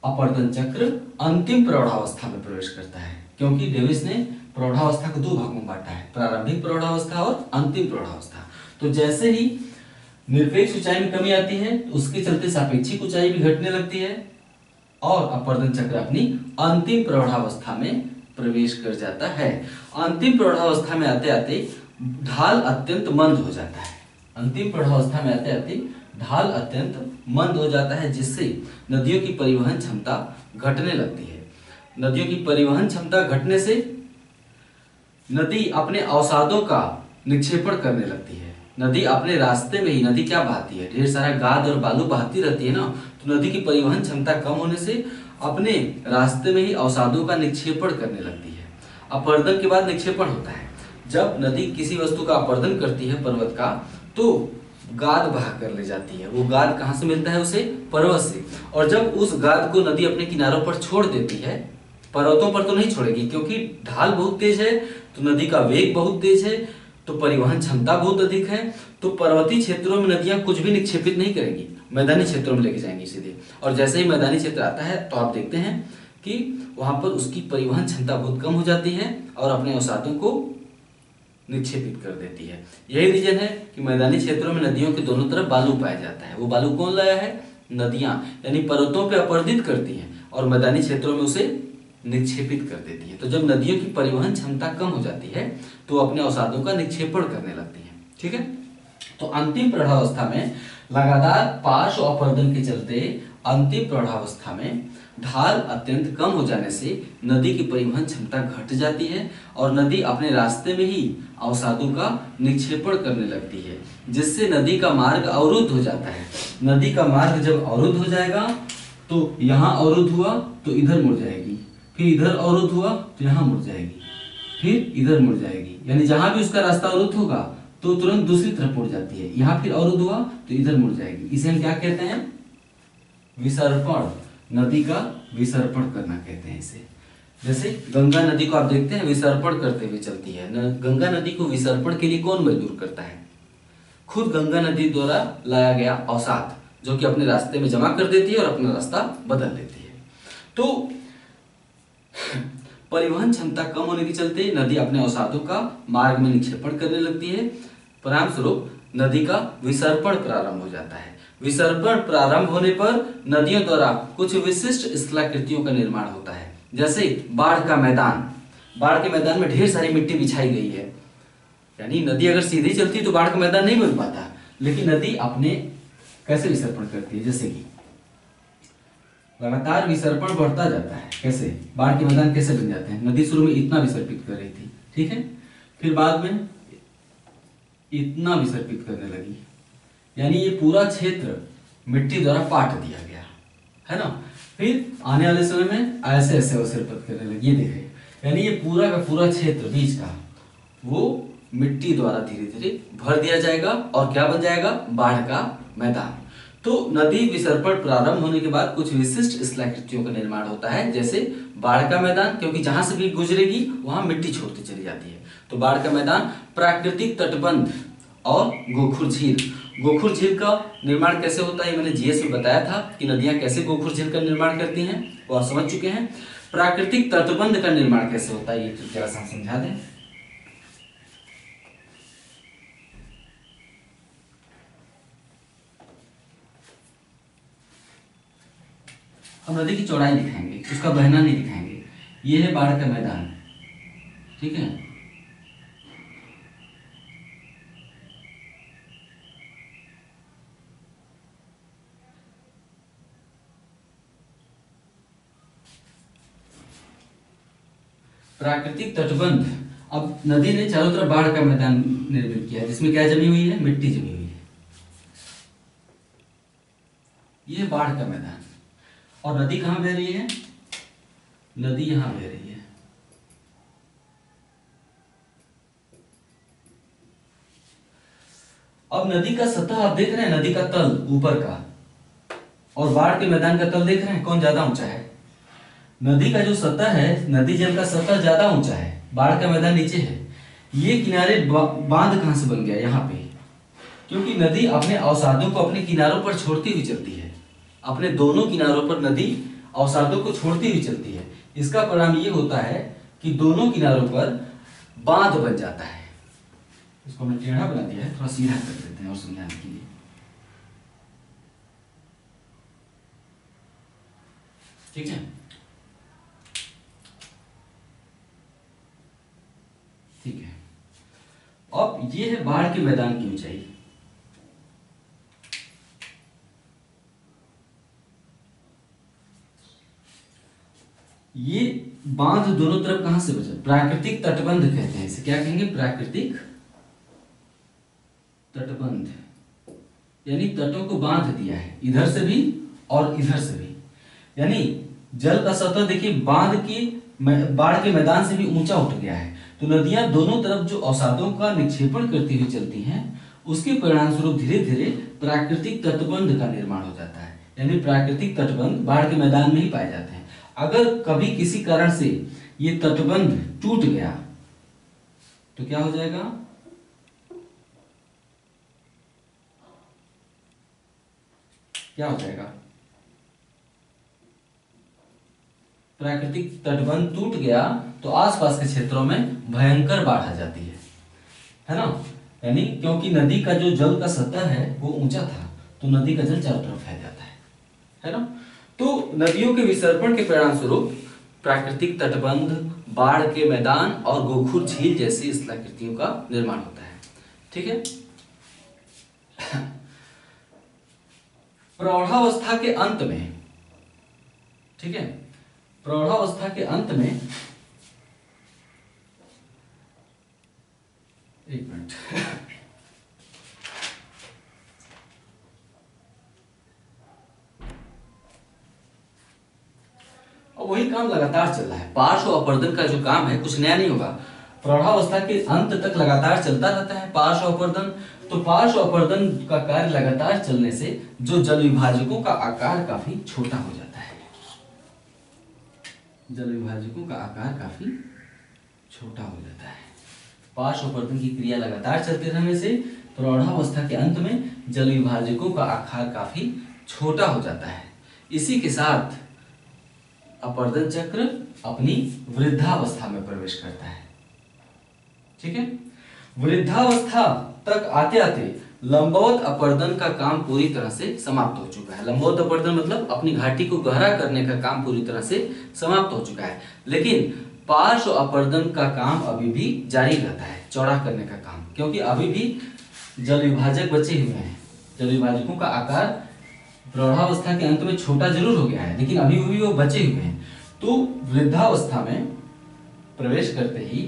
अपरदन चक्र अंतिम प्रौढ़ावस्था में प्रवेश करता है, क्योंकि डेविस ने प्रौढ़ावस्था को 2 भागों में बांटा है, प्रारंभिक प्रौढ़ावस्था और अंतिम प्रौढ़ावस्था। तो जैसे ही निरपेक्ष ऊंचाई में कमी आती है तो उसके चलते सापेक्षिक ऊंचाई भी घटने लगती है और अपरदन चक्र अपनी अंतिम प्रौढ़ावस्था में प्रवेश कर जाता है। अंतिम प्रौढ़ावस्था में आते आते ढाल अत्यंत मंद हो जाता है। अंतिम प्रौढ़ावस्था में आते आते ढाल अत्यंत मंद हो जाता है, जिससे नदियों की परिवहन क्षमता घटने लगती है। नदियों की परिवहन क्षमता घटने से नदी अपने अवसादों का निक्षेपण करने लगती है। नदी अपने रास्ते में ही, नदी क्या बहाती है, ढेर सारा गाद और बालू बहाती रहती है ना, तो नदी की परिवहन क्षमता कम होने से अपने रास्ते में ही अवसादों का निक्षेपण करने लगती है। अपरदन के बाद निक्षेपण होता है। जब नदी किसी वस्तु का अपरदन करती है पर्वत का, तो गाद बहा कर ले जाती है। वो गाद कहाँ से मिलता है उसे, पर्वत से। और जब उस गाद को नदी अपने किनारों पर छोड़ देती है, पर्वतों पर तो नहीं छोड़ेगी क्योंकि ढाल बहुत तेज है, तो नदी का वेग बहुत तेज है, तो परिवहन क्षमता बहुत अधिक है, तो पर्वतीय क्षेत्रों में नदियां कुछ भी निक्षेपित नहीं करेंगी, मैदानी क्षेत्रों में लेके जाएंगी सीधे। और जैसे ही मैदानी क्षेत्र आता है तो आप देखते हैं कि वहां पर उसकी परिवहन क्षमता बहुत कम हो जाती है और अपने अवसादों को निक्षेपित कर देती है। यही रीजन है कि मैदानी क्षेत्रों में नदियों के दोनों तरफ बालू पाया जाता है। वो बालू कौन लाया है, नदियां, यानी पर्वतों पे अपरदित करती हैं और मैदानी क्षेत्रों में उसे निक्षेपित कर देती है। तो जब नदियों की परिवहन क्षमता कम हो जाती है तो अपने अवसादों का निक्षेपण करने लगती है। ठीक है। तो अंतिम प्रौढ़ावस्था में लगातार पार्श्व अपरदन के चलते अंतिम प्रौढ़ावस्था में ढाल अत्यंत कम हो जाने से नदी की परिवहन क्षमता घट जाती है और नदी अपने रास्ते में ही अवसादों का निक्षेपण करने लगती है, जिससे नदी का मार्ग अवरुद्ध हो जाता है। नदी का मार्ग जब अवरुद्ध हो जाएगा तो यहाँ अवरुद्ध हुआ तो इधर मुड़ जाएगी, फिर इधर अवरुद्ध हुआ तो यहाँ मुड़ जाएगी, फिर इधर मुड़ जाएगी। यानी जहां भी उसका रास्ता अवरुद्ध होगा तो तुरंत दूसरी तरफ मुड़ जाती है। यहाँ फिर अवरुद्ध हुआ तो इधर मुड़ जाएगी। इसे हम क्या कहते हैं, विसर्पण। नदी का विसर्पण करना कहते हैं इसे। जैसे गंगा नदी को आप देखते हैं विसर्पण करते हुए चलती है। गंगा नदी को विसर्पण के लिए कौन मजबूर करता है, खुद गंगा नदी द्वारा लाया गया अवसाद, जो कि अपने रास्ते में जमा कर देती है और अपना रास्ता बदल देती है। तो परिवहन क्षमता कम होने के चलते नदी अपने अवसादों का मार्ग में निक्षेपण करने लगती है। परिणाम स्वरूप नदी का विसर्पण प्रारंभ हो जाता है। विसर्पण प्रारंभ होने पर नदियों द्वारा कुछ विशिष्ट स्थलाकृतियों का निर्माण होता है। जैसे बाढ़ का मैदान, बाढ़ के मैदान में ढेर सारी मिट्टी बिछाई गई है, यानी नदी अगर सीधी चलती तो बाढ़ का मैदान नहीं बन पाता, लेकिन नदी अपने कैसे विसर्पण करती है, जैसे कि लगातार विसर्पण बढ़ता जाता है। कैसे, बाढ़ के मैदान कैसे बन जाते हैं, नदी शुरू में इतना विसर्पित कर रही थी, ठीक है, फिर बाद में इतना विसर्पित करने लगी, यानी ये पूरा क्षेत्र मिट्टी द्वारा पाट दिया गया, है ना। फिर आने वाले समय में ऐसे ऐसे अवसरपत करने लगे, ये देखे, यानी ये पूरा का पूरा क्षेत्र बीच का वो मिट्टी द्वारा धीरे धीरे भर दिया जाएगा और क्या बन जाएगा, बाढ़ का मैदान। तो नदी विसर्पण प्रारंभ होने के बाद कुछ विशिष्ट स्थलाकृतियों का निर्माण होता है, जैसे बाढ़ का मैदान, क्योंकि जहां से भी गुजरेगी वहां मिट्टी छोड़ती चली जाती है, तो बाढ़ का मैदान, प्राकृतिक तटबंध और गोखुर झील। गोखुर झील का निर्माण कैसे होता है, मैंने जीएस में बताया था कि नदियां कैसे गोखुर झील का निर्माण करती हैं, वो आप समझ चुके हैं। प्राकृतिक तटबंध का निर्माण कैसे होता है, ये जरा सा समझा दें। हम नदी की चौड़ाई दिखाएंगे, उसका बहना नहीं दिखाएंगे। ये है बाढ़ का मैदान, ठीक है। प्राकृतिक तटबंध, अब नदी ने चारों तरफ बाढ़ का मैदान निर्मित किया है, जिसमें क्या जमी हुई है, मिट्टी जमी हुई है। ये बाढ़ का मैदान, और नदी कहां बह रही है, नदी यहां बह रही है। अब नदी का सतह आप देख रहे हैं, नदी का तल ऊपर का, और बाढ़ के मैदान का तल देख रहे हैं, कौन ज्यादा ऊंचा है। नदी का जो सतह है, नदी जल का सतह ज्यादा ऊंचा है, बाढ़ का मैदान नीचे है। ये किनारे बांध कहां से बन गया, यहाँ पे, क्योंकि नदी अपने अवसादों को अपने किनारों पर छोड़ती हुई चलती है, अपने दोनों किनारों पर नदी अवसादों को छोड़ती हुई चलती है। इसका परिणाम ये होता है कि दोनों किनारों पर बांध बन जाता है। इसको हमने टेढ़ा बना दिया है, थोड़ा सीधा कर देते हैं और समझाने के लिए। ठीक है, ठीक है। अब ये है बाढ़ के मैदान की ऊंचाई। ये बांध दोनों तरफ कहां से बचा, प्राकृतिक तटबंध कहते हैं इसे, क्या कहेंगे, प्राकृतिक तटबंध, यानी तटों को बांध दिया है, इधर से भी और इधर से भी। यानी जल का सतह देखिए बांध की बाढ़ के मैदान से भी ऊंचा उठ गया है, तो नदियां दोनों तरफ जो अवसादों का निक्षेपण करती हुई चलती हैं, उसके परिणाम स्वरूप धीरे धीरे प्राकृतिक तटबंध का निर्माण हो जाता है। यानी प्राकृतिक तटबंध बाढ़ के मैदान में ही पाए जाते हैं। अगर कभी किसी कारण से ये तटबंध टूट गया तो क्या हो जाएगा, क्या हो जाएगा, प्राकृतिक तटबंध टूट गया तो आसपास के क्षेत्रों में भयंकर बाढ़ आ जाती है ना। यानी क्योंकि नदी का जो जल का सतह है वो ऊंचा था, तो नदी का जल चारों तरफ फैल जाता है ना। तो नदियों के विसर्पण के परिणाम स्वरूप प्राकृतिक तटबंध, बाढ़ के मैदान और गोखुर झील जैसी स्थलाकृतियों का निर्माण होता है। ठीक है, प्रौढ़ावस्था के अंत में, ठीक है, प्रौढ़ावस्था के अंत में, एक मिनट, और वही काम लगातार चल रहा है। पार्श्व अपर्दन का जो काम है कुछ नया नहीं होगा, प्रौढ़ावस्था के अंत तक लगातार चलता रहता है पार्श्व अपर्दन। तो पार्श्व अपर्दन का कार्य लगातार चलने से जो जल विभाजकों का आकार काफी छोटा हो जाता है, जल विभाजकों का आकार काफी छोटा हो जाता है। पार्श्व अपर्दन की क्रिया लगातार चलते रहने से प्रौढ़ावस्था के अंत में जल विभाजकों का आकार काफी छोटा हो जाता है। इसी के साथ अपर्दन चक्र अपनी वृद्धावस्था में प्रवेश करता है। ठीक है, वृद्धावस्था तक आते आते लंबवत अपर्दन का काम पूरी तरह से समाप्त हो चुका है। लंबवत अपर्दन मतलब अपनी घाटी को गहरा करने का काम पूरी तरह से समाप्त हो चुका है, लेकिन पार्श्व अपर्दन का काम अभी भी जारी रहता है, चौड़ा करने का काम, क्योंकि अभी भी जल विभाजक बचे हुए हैं। जल विभाजकों का आकार प्रौढ़ावस्था के अंत में छोटा जरूर हो गया है, लेकिन अभी भी वो बचे हुए हैं। तो वृद्धावस्था में प्रवेश करते ही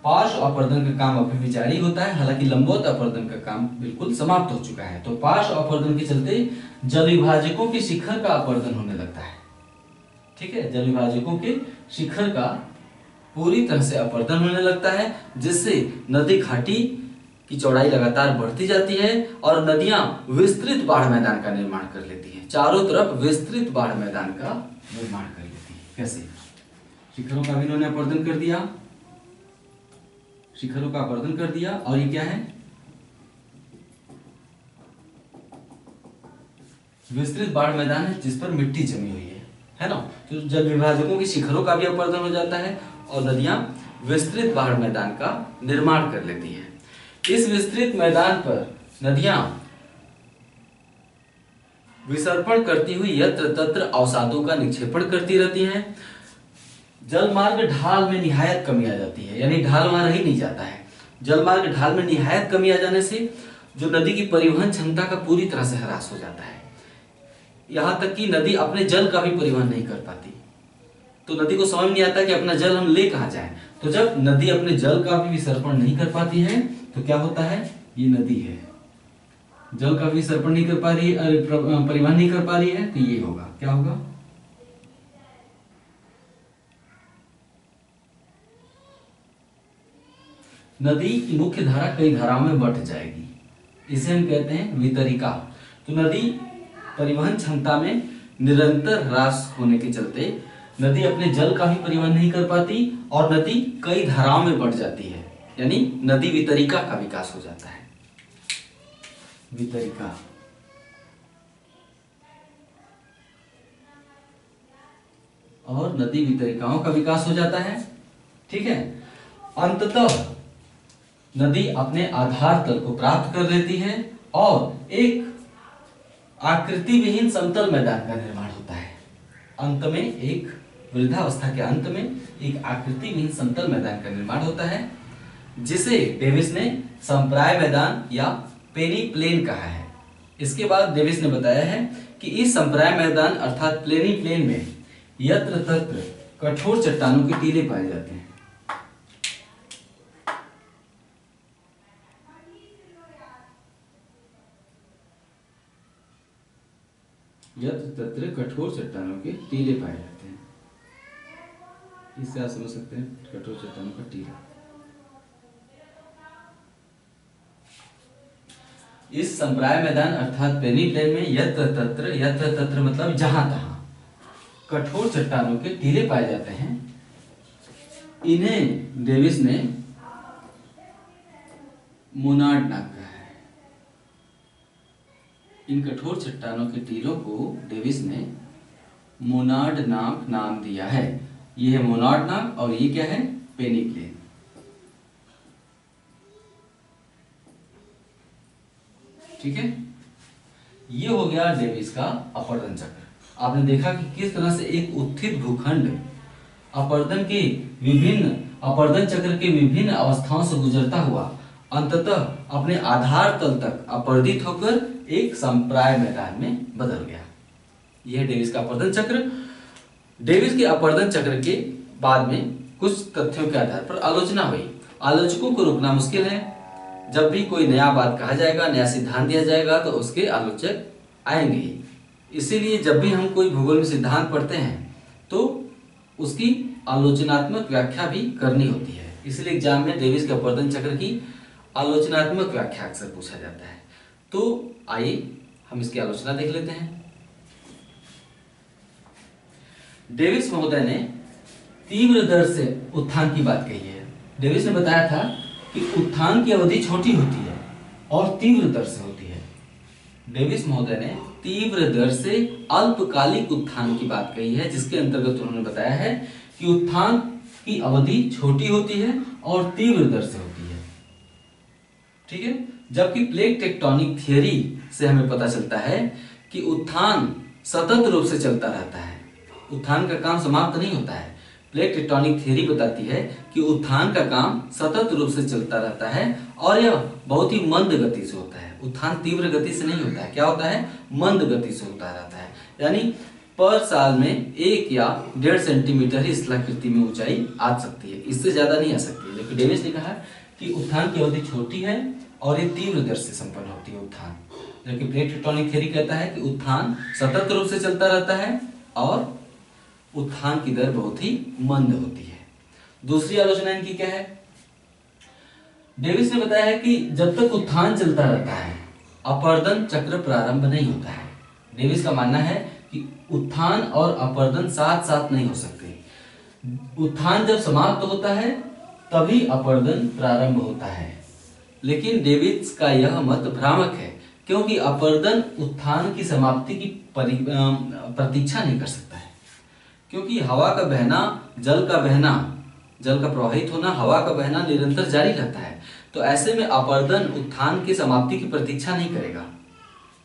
पार्श्व अपरदन का काम अभी भी जारी होता है, हालांकि लंबवत अपरदन का काम बिल्कुल समाप्त हो चुका है। तो पार्श्व अपरदन के चलते जल विभाजकों के शिखर का अपरदन होने लगता है। ठीक है, जल विभाजकों के शिखर का पूरी तरह से अपरदन होने लगता है, जिससे नदी घाटी की चौड़ाई लगातार बढ़ती जाती है और नदियां विस्तृत बाढ़ मैदान का निर्माण कर लेती हैं। चारों तरफ विस्तृत बाढ़ मैदान का निर्माण कर लेती हैं। कैसे? शिखरों का भी इन्होंने अपरदन कर दिया, शिखरों का अपरदन कर दिया, और ये क्या है? विस्तृत बाढ़ मैदान है जिस पर मिट्टी जमी हुई है ना। तो जल विभाजकों के शिखरों का भी अपरदन हो जाता है और नदियां विस्तृत बाढ़ मैदान का निर्माण कर लेती हैं। इस विस्तृत मैदान पर नदियां विसर्पण करती हुई यत्र तत्र अवसादों का निक्षेपण करती रहती हैं। जलमार्ग ढाल में निहायत कमी आ जाती है, यानी ढाल वहां रह ही नहीं जाता है। जलमार्ग ढाल में निहायत कमी आ जाने से जो नदी की परिवहन क्षमता का पूरी तरह से ह्रास हो जाता है। यहां तक कि नदी अपने जल का भी परिवहन नहीं कर पाती। तो नदी को समझ नहीं आता कि अपना जल हम ले कहां जाएं। तो जब नदी अपने जल का भी विसर्पण नहीं कर पाती है तो क्या होता है? ये नदी है, जल का भी विसर्पण नहीं कर पा रही है, परिवहन नहीं कर पा रही है, तो ये होगा, क्या होगा? नदी की मुख्य धारा कई धाराओं में बंट जाएगी, इसे हम कहते हैं वितरिका। तो नदी परिवहन क्षमता में निरंतर ह्रास होने के चलते नदी अपने जल का भी परिवहन नहीं कर पाती और नदी कई धाराओं में बढ़ जाती है, यानी नदी वितरिका का विकास हो जाता है। वितरिका। और नदी वितरिकाओं का विकास हो जाता है। ठीक है, अंततः नदी अपने आधार तल को प्राप्त कर लेती है और एक आकृति विहीन समतल मैदान का निर्माण होता है। अंत में एक वृद्धावस्था के अंत में एक आकृति विहीन समतल मैदान का निर्माण होता है, जिसे डेविस ने संप्राय मैदान या पेनी प्लेन कहा है। इसके बाद डेविस ने बताया है कि इस संप्राय मैदान अर्थात प्लेनी प्लेन में यत्र तत्र कठोर चट्टानों के टीले पाए जाते हैं। यत्र तत्र कठोर चट्टानों के टीले पाए जाते हैं। इससे आप समझ सकते हैं कठोर चट्टानों का टीला। इस संप्राय मैदान अर्थात पेनी प्लेन में यत्र तत्र मतलब जहां तहां कठोर चट्टानों के टीले पाए जाते हैं। इन्हें डेविस ने मोनाड नाम कहा है। इन कठोर चट्टानों के टीलों को डेविस ने मोनाड नाम दिया है। ये है मोनाड नाम और ये क्या है? पेनी प्लेन। ठीक है, ये हो गया डेविस का अपरदन चक्र। आपने देखा कि किस तरह से एक उत्थित भूखंड अपरदन चक्र के विभिन्न अवस्थाओं से गुजरता हुआ अंततः अपने आधार तल तक अपरदित होकर एक संप्राय मैदान में बदल गया। यह डेविस का अपरदन चक्र। डेविस के अपरदन चक्र के बाद में कुछ तथ्यों के आधार पर आलोचना हुई। आलोचकों को रोकना मुश्किल है। जब भी कोई नया बात कहा जाएगा, नया सिद्धांत दिया जाएगा, तो उसके आलोचक आएंगे ही। इसीलिए जब भी हम कोई भूगोल में सिद्धांत पढ़ते हैं तो उसकी आलोचनात्मक व्याख्या भी करनी होती है। इसलिए एग्जाम में डेविस के अपरदन चक्र की आलोचनात्मक व्याख्या अक्सर पूछा जाता है। तो आइए हम इसकी आलोचना देख लेते हैं। डेविस महोदय ने तीव्र दर से उत्थान की बात कही है। डेविस ने बताया था कि उत्थान की अवधि छोटी होती है और तीव्र दर से होती है। डेविस महोदय ने तीव्र दर से अल्पकालिक उत्थान की बात कही है, जिसके अंतर्गत उन्होंने बताया है कि उत्थान की अवधि छोटी होती है और तीव्र दर से होती है। ठीक है, जबकि प्लेट टेक्टोनिक थियरी से हमें पता चलता है कि उत्थान सतत रूप से चलता रहता है, उत्थान का काम समाप्त नहीं होता है। प्लेट टेक्टोनिक थियरी बताती है कि उत्थान का काम सतत रूप से चलता रहता है और यह बहुत ही मंद गति से होता है। उत्थान तीव्र गति से नहीं होता है। क्या होता है? मंद गति से होता रहता है। यानी पर साल में 1 या 1.5 सेंटीमीटर ही स्थलाकृति में ऊंचाई आ सकती है, इससे ज्यादा नहीं आ सकती है। जबकि डेविस ने कहा कि उत्थान की अवधि छोटी है और ये तीव्र दर से संपन्न होती है उत्थान। जबकि प्लेट टेक्टोनिक थ्योरी कहता है कि उत्थान सतत रूप से चलता रहता है और उत्थान की दर बहुत ही मंद होती है। दूसरी आलोचना इनकी क्या है? डेविस ने बताया है कि जब तक उत्थान चलता रहता है अपरदन चक्र प्रारंभ नहीं होता है। डेविस का मानना है कि उत्थान और अपरदन साथ साथ नहीं हो सकते। उत्थान जब समाप्त होता है तभी अपरदन प्रारंभ होता है। लेकिन डेविस का यह मत भ्रामक है, क्योंकि अपरदन उत्थान की समाप्ति की प्रतीक्षा नहीं कर सकता है। क्योंकि हवा का बहना, जल का बहना, जल का प्रवाहित होना, हवा का बहना निरंतर जारी रहता है। तो ऐसे में अपरदन उत्थान की समाप्ति की प्रतीक्षा नहीं करेगा।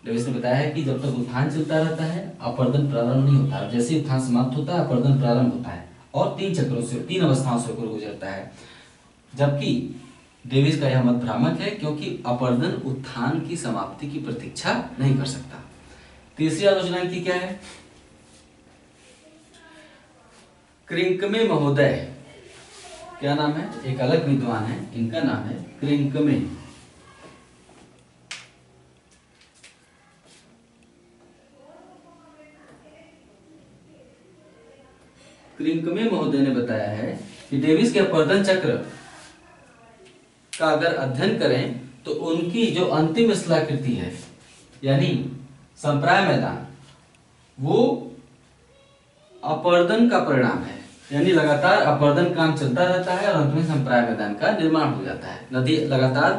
डेविस ने बताया है कि जब तक उत्थान चलता रहता है अपरदन प्रारंभ नहीं होता। जैसे ही उत्थान समाप्त होता है अपरदन प्रारंभ होता है और 3 चक्रों से, 3 अवस्थाओं से होकर गुजरता है। जबकि डेविस का यह मत भ्रामक है, क्योंकि अपरदन उत्थान की समाप्ति की प्रतीक्षा नहीं कर सकता। तीसरी आलोचना की क्या है? क्रिंकमे महोदय, क्या नाम है? एक अलग विद्वान है, इनका नाम है क्रिंकमे। क्रिंकमे महोदय ने बताया है कि डेविस के अपरदन चक्र का अगर अध्ययन करें तो उनकी जो अंतिम स्थलाकृति है यानी संप्राय मैदान, वो अपरदन का परिणाम है। यानी लगातार अपरदन काम चलता रहता है और अंत में संप्राय मैदान का निर्माण हो जाता है। नदी लगातार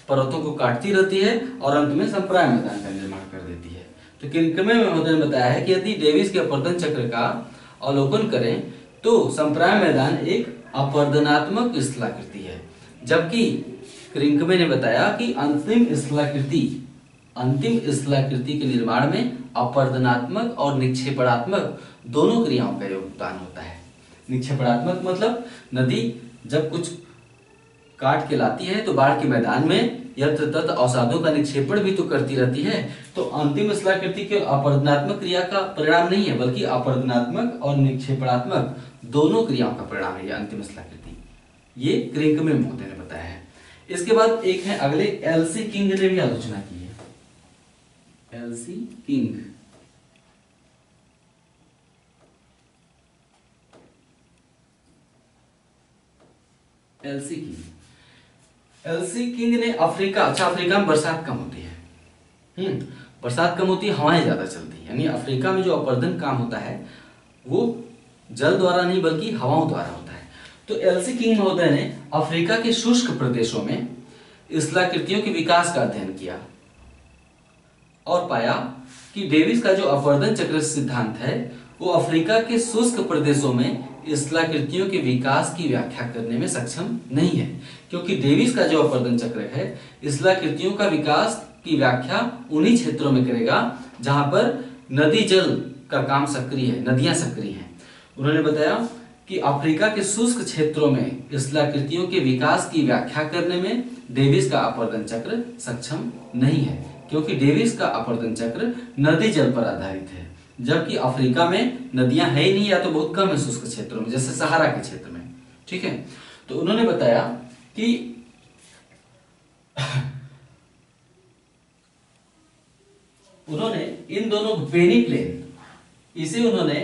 पर्वतों को काटती रहती है और अंत में संप्राय मैदान का निर्माण कर देती है। तो क्रिंकमे महोदय ने बताया है कि यदि डेविस के अपरदन चक्र का अवलोकन करें तो संप्राय मैदान एक अपरदनात्मक स्थलाकृति है, जबकि क्रिंकमे ने बताया कि अंतिम स्थलाकृति के निर्माण में अपरदनात्मक और निक्षेपणात्मक दोनों क्रियाओं का योगदान होता है। निक्षेपणात्मक मतलब नदी जब कुछ काट के लाती है तो बाढ़ के मैदान में यत्र तत्र अवसादों का निक्षेपण भी तो करती रहती है। तो अंतिम स्थलाकृति के अपरदनात्मक क्रिया का परिणाम नहीं है, बल्कि अपरदनात्मक और निक्षेपणात्मक दोनों क्रियाओं का परिणाम है यह अंतिम स्थलाकृति। ये क्रिंकमे महोदय ने बताया है। इसके बाद एक है अगले, एलसी किंग ने भी आलोचना की है। एलसी किंग, एलसी किंग ने अफ्रीका में बरसात कम होती है। बरसात कम होती है, हवाएं ज्यादा चलती है। यानी अफ्रीका में जो अपरदन काम होता है वो जल द्वारा नहीं बल्कि हवाओं द्वारा होता है। तो एलसी किंग महोदय ने अफ्रीका के शुष्क प्रदेशों में स्थलाकृतियों के विकास का अध्ययन किया और पाया कि डेविस का जो अपरदन चक्र सिद्धांत है वो अफ्रीका के शुष्क प्रदेशों में स्थलाकृतियों के विकास की व्याख्या करने में सक्षम नहीं है। क्योंकि डेविस का जो अपरदन चक्र है स्थलाकृतियों का विकास की व्याख्या उन्हीं क्षेत्रों में करेगा जहां पर नदी जल का काम सक्रिय है, नदियां सक्रिय हैं। उन्होंने बताया कि अफ्रीका के शुष्क क्षेत्रों में स्थलाकृतियों के विकास की व्याख्या करने में डेविस का अपरदन चक्र सक्षम नहीं है, क्योंकि डेविस का अपरदन चक्र नदी जल पर आधारित है, जबकि अफ्रीका में नदियां है ही नहीं या तो बहुत कम है शुष्क क्षेत्रों में, जैसे सहारा के क्षेत्र में। ठीक है, तो उन्होंने बताया कि उन्होंने इन दोनों पेनी प्लेन, इसे उन्होंने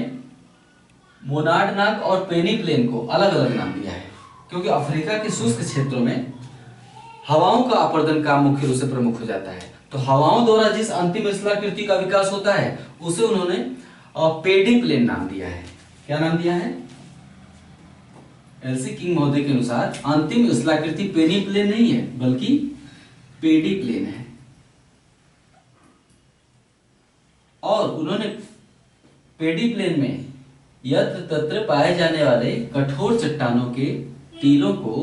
मोनार्ड और पेनी प्लेन को अलग अलग नाम दिया है, क्योंकि अफ्रीका के शुष्क क्षेत्रों में हवाओं का अपरदन काम मुख्य रूप से प्रमुख हो जाता है। तो हवाओं द्वारा जिस अंतिम स्थलाकृति का विकास होता है उसे उन्होंने पेडी प्लेन नाम दिया है। क्या नाम दिया है? एलसी किंग महोदय के अनुसार अंतिम स्थलाकृति पेनी प्लेन नहीं है बल्कि पेडी प्लेन है। और उन्होंने पेडी प्लेन में यत्र तत्र पाए जाने वाले कठोर चट्टानों के टीलों को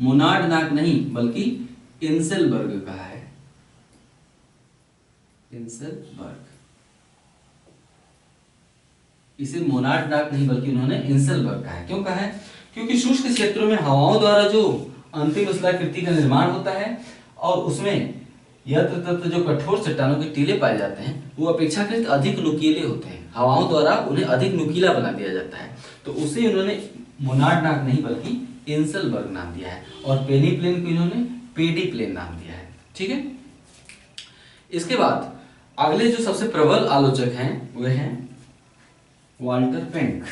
मोनार्ड नहीं बल्कि इंसेलबर्ग कहा है। इंसेलबर्ग, इसे मोनार्ड नहीं बल्कि उन्होंने इंसेलबर्ग कहा है। क्यों कहा है? क्योंकि शुष्क क्षेत्रों में हवाओं द्वारा जो अंतिम स्थलाकृति का निर्माण होता है और उसमें यत्र तत्र जो कठोर चट्टानों के टीले पाए जाते हैं वो अपेक्षाकृत अधिक नुकीले होते हैं, हवाओं द्वारा उन्हें अधिक नुकीला बना दिया जाता है। तो उसे उन्होंने मोनार्ड नहीं बल्कि इंसलबर्ग नाम दिया है, और पेनी प्लेन को इन्होंने पेडी प्लेन नाम दिया है। ठीक है, इसके बाद अगले जो सबसे प्रबल आलोचक हैं वे हैं वाल्टर पेंक।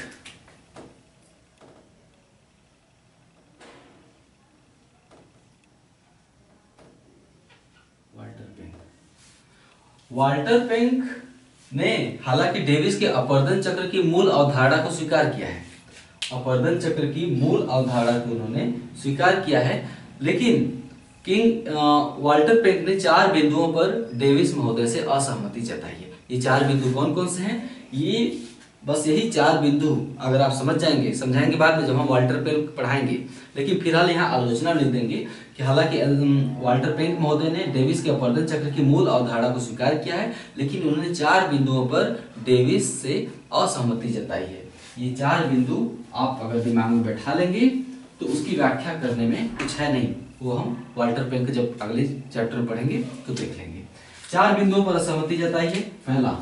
वाल्टर पेंक ने हालांकि डेविस के अपवर्तन चक्र की मूल अवधारणा को स्वीकार किया है, अपवर्तन चक्र की मूल अवधारणा को उन्होंने स्वीकार किया है, लेकिन वाल्टर पेंक ने 4 बिंदुओं पर डेविस महोदय से असहमति जताई है। ये 4 बिंदु कौन कौन से हैं? ये बस यही 4 बिंदु अगर आप समझ जाएंगे, समझाएंगे बाद में जब हम वाल्टर पेंक पढ़ाएंगे, लेकिन फिलहाल यहाँ आलोचना लिख देंगे कि हालांकि वाल्टर पेंक महोदय ने डेविस के अपवर्तन चक्र की मूल अवधारणा को स्वीकार किया है, लेकिन उन्होंने 4 बिंदुओं पर डेविस से असहमति जताई है। ये 4 बिंदु आप अगर दिमाग में बैठा लेंगे तो उसकी व्याख्या करने में कुछ है नहीं, वो हम वाल्टर पेंक जब अगले चैप्टर में पढ़ेंगे तो देख लेंगे। 4 बिंदुओं पर असहमति जताई है। पहला,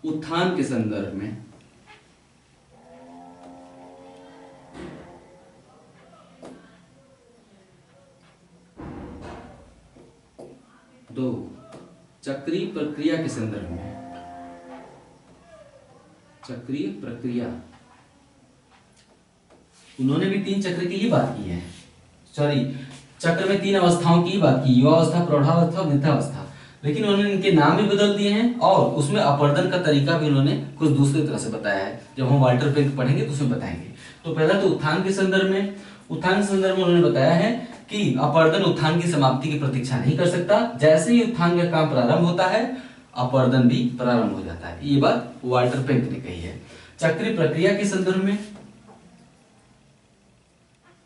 उत्थान के संदर्भ में। दो, चक्रीय प्रक्रिया के संदर्भ में। चक्रीय प्रक्रिया, उन्होंने भी 3 चक्र की ही बात की है, सॉरी चक्र में 3 अवस्थाओं की बात की, युवावस्था, प्रौढ़ावस्था, वृद्धावस्था, लेकिन उन्होंने इनके नाम भी बदल दिए हैं और उसमें अपवर्तन का तरीका भी उन्होंने कुछ दूसरी तरह से बताया है। जब हम वाल्टर पेंक पढ़ेंगे तो उसमें बताएंगे। तो पहला तो उत्थान के संदर्भ में, उत्थान के संदर्भ में उन्होंने बताया है कि अपवर्तन उत्थान की समाप्ति की प्रतीक्षा नहीं कर सकता, जैसे ही उत्थान का काम प्रारंभ होता है अपवर्तन भी प्रारंभ हो जाता है। ये बात वाल्टर पेंक ने कही है। चक्रीय प्रक्रिया के संदर्भ में,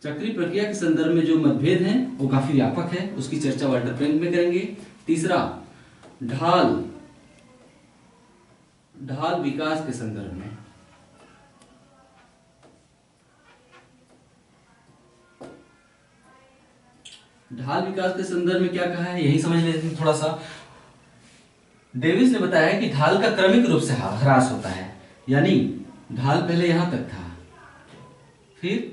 चक्रीय प्रक्रिया के संदर्भ में जो मतभेद हैं वो काफी व्यापक है, उसकी चर्चा वाल्टर पेंक में करेंगे। तीसरा, ढाल विकास के संदर्भ में। ढाल विकास के संदर्भ में क्या कहा है यही समझ लेते हैं थोड़ा सा। डेविस ने बताया है कि ढाल का क्रमिक रूप से ह्रास होता है, यानी ढाल पहले यहां तक था, फिर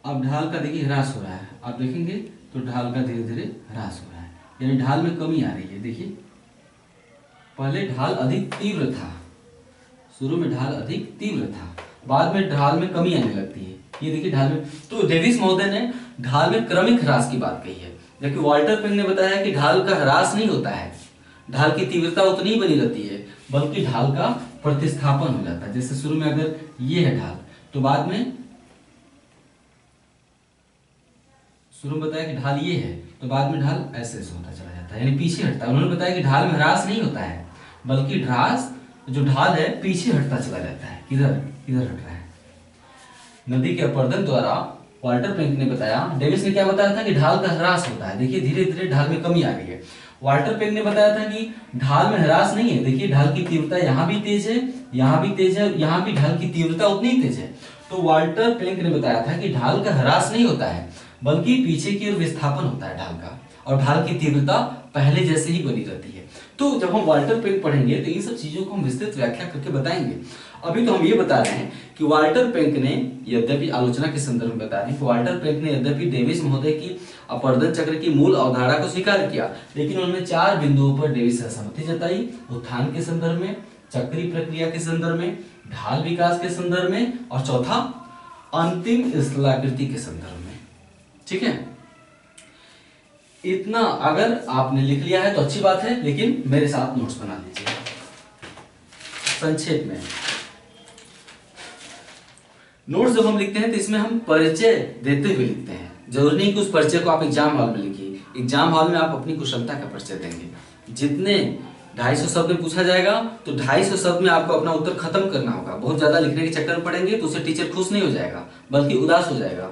अब ढाल का देखिए ह्रास हो रहा है, आप देखेंगे तो ढाल का धीरे धीरे ह्रास हो रहा है, यानी ढाल में कमी आ रही है। देखिए पहले ढाल अधिक तीव्र था, शुरू में ढाल अधिक तीव्र था, बाद में ढाल में कमी आने लगती है। ये देखिए ढाल में, तो डेविस महोदय ने ढाल में क्रमिक ह्रास की बात कही है, जबकि वाल्टर पेंक ने बताया कि ढाल का ह्रास नहीं होता है, ढाल की तीव्रता उतनी ही बनी रहती है, बल्कि ढाल का प्रतिस्थापन हो जाता है। जैसे शुरू में अगर ये है ढाल, तो बाद में शुरू में बताया कि ढाल ये है, तो बाद में ढाल ऐसे ऐसे होता चला जाता है, यानी पीछे हटता है। उन्होंने बताया कि ढाल में ह्रास नहीं होता है, बल्कि ह्रास जो ढाल है पीछे हटता चला जाता है। किधर किधर हट रहा है? नदी के अपवर्तन द्वारा वाल्टर पेंक ने बताया, डेविस ने क्या बताया था कि ढाल का ह्रास होता है, देखिए धीरे धीरे ढाल में कमी आ गई है। वाल्टर पेंक ने बताया था कि ढाल में ह्रास नहीं है, देखिए ढाल की तीव्रता यहाँ भी तेज है, यहाँ भी तेज है, यहाँ भी ढाल की तीव्रता उतनी ही तेज है। तो वाल्टर पेंक ने बताया था कि ढाल का ह्रास नहीं होता है, बल्कि पीछे की ओर विस्थापन होता है ढाल का, और ढाल की तीव्रता पहले जैसे ही बनी रहती है। तो जब हम वाल्टर पेंक पढ़ेंगे तो इन सब चीजों को हम विस्तृत व्याख्या करके बताएंगे। अभी तो हम ये बता रहे हैं कि वाल्टर पेंक ने यद्यपि आलोचना के संदर्भ में बता रहे हैं कि वाल्टर पेंक ने यद्यपि डेविस महोदय की अपवर्तन चक्र की मूल अवधारणा को स्वीकार किया, लेकिन उन्होंने 4 बिंदुओं पर डेविस से असहमति जताई। उत्थान के संदर्भ में, चक्रीय प्रक्रिया के संदर्भ में, ढाल विकास के संदर्भ में, और चौथा अंतिम स्थलाकृति के संदर्भ में। ठीक है, इतना अगर आपने लिख लिया है तो अच्छी बात है, लेकिन मेरे साथ नोट्स बना लीजिए संक्षेप में। नोट्स जब हम लिखते हैं तो इसमें हम परिचय देते हुए लिखते हैं, जरूरी नहीं कि उस परिचय को आप एग्जाम हॉल में लिखिए। एग्जाम हॉल में आप अपनी कुशलता का परिचय देंगे। जितने 250 शब्द में पूछा जाएगा तो 250 शब्द में आपको अपना उत्तर खत्म करना होगा। बहुत ज्यादा लिखने के चक्कर में पड़ेंगे तो उसे टीचर खुश नहीं हो जाएगा, बल्कि उदास हो जाएगा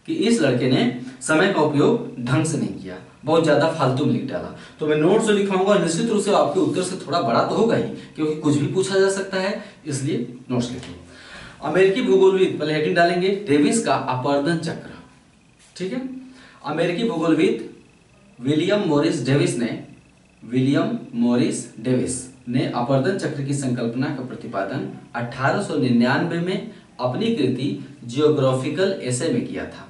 कि इस लड़के ने समय का उपयोग ढंग से नहीं किया, बहुत ज्यादा फालतू में लिख डाला। तो मैं नोट जो लिखाऊंगा निश्चित रूप से आपके उत्तर से थोड़ा बड़ा तो होगा ही, क्योंकि कुछ भी पूछा जा सकता है, इसलिए नोट्स लिखिए। अमेरिकी भूगोलविद, पहले हेडिंग डालेंगे डेविस का अपवर्तन चक्र। ठीक है, अमेरिकी भूगोलविद विलियम मॉरिस डेविस ने अपवर्तन चक्र की संकल्पना का प्रतिपादन 1899 में अपनी कृति जियोग्राफिकल एसे में किया था।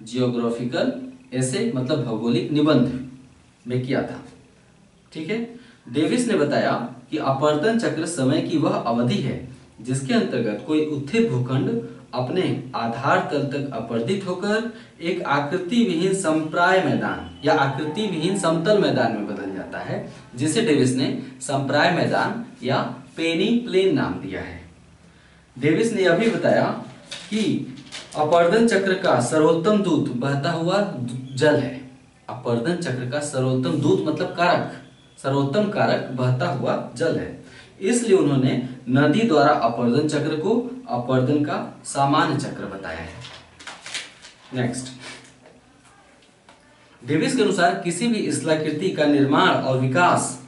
जियोग्राफिकल एसे मतलब भौगोलिक निबंध में किया था। ठीक है। डेविस ने बताया कि अपवर्तन चक्र समय की वह अवधि है जिसके अंतर्गत कोई उत्थित भूखंड अपने आधार तल तक अपवर्तित होकर एक आकृति विहीन संप्राय मैदान या आकृति विहीन समतल मैदान में बदल जाता है, जिसे डेविस ने संप्राय मैदान या पेनी प्लेन नाम दिया है। डेविस ने यह भी बताया कि अपवर्तन चक्र का सर्वोत्तम दूत बहता हुआ जल है। अपवर्तन चक्र का सर्वोत्तम दूत मतलब कारक, सर्वोत्तम कारक बहता हुआ जल है। इसलिए उन्होंने नदी द्वारा अपवर्तन चक्र को अपवर्तन का सामान्य चक्र बताया है। नेक्स्ट, डेविस के अनुसार किसी भी स्थलाकृति का निर्माण और विकास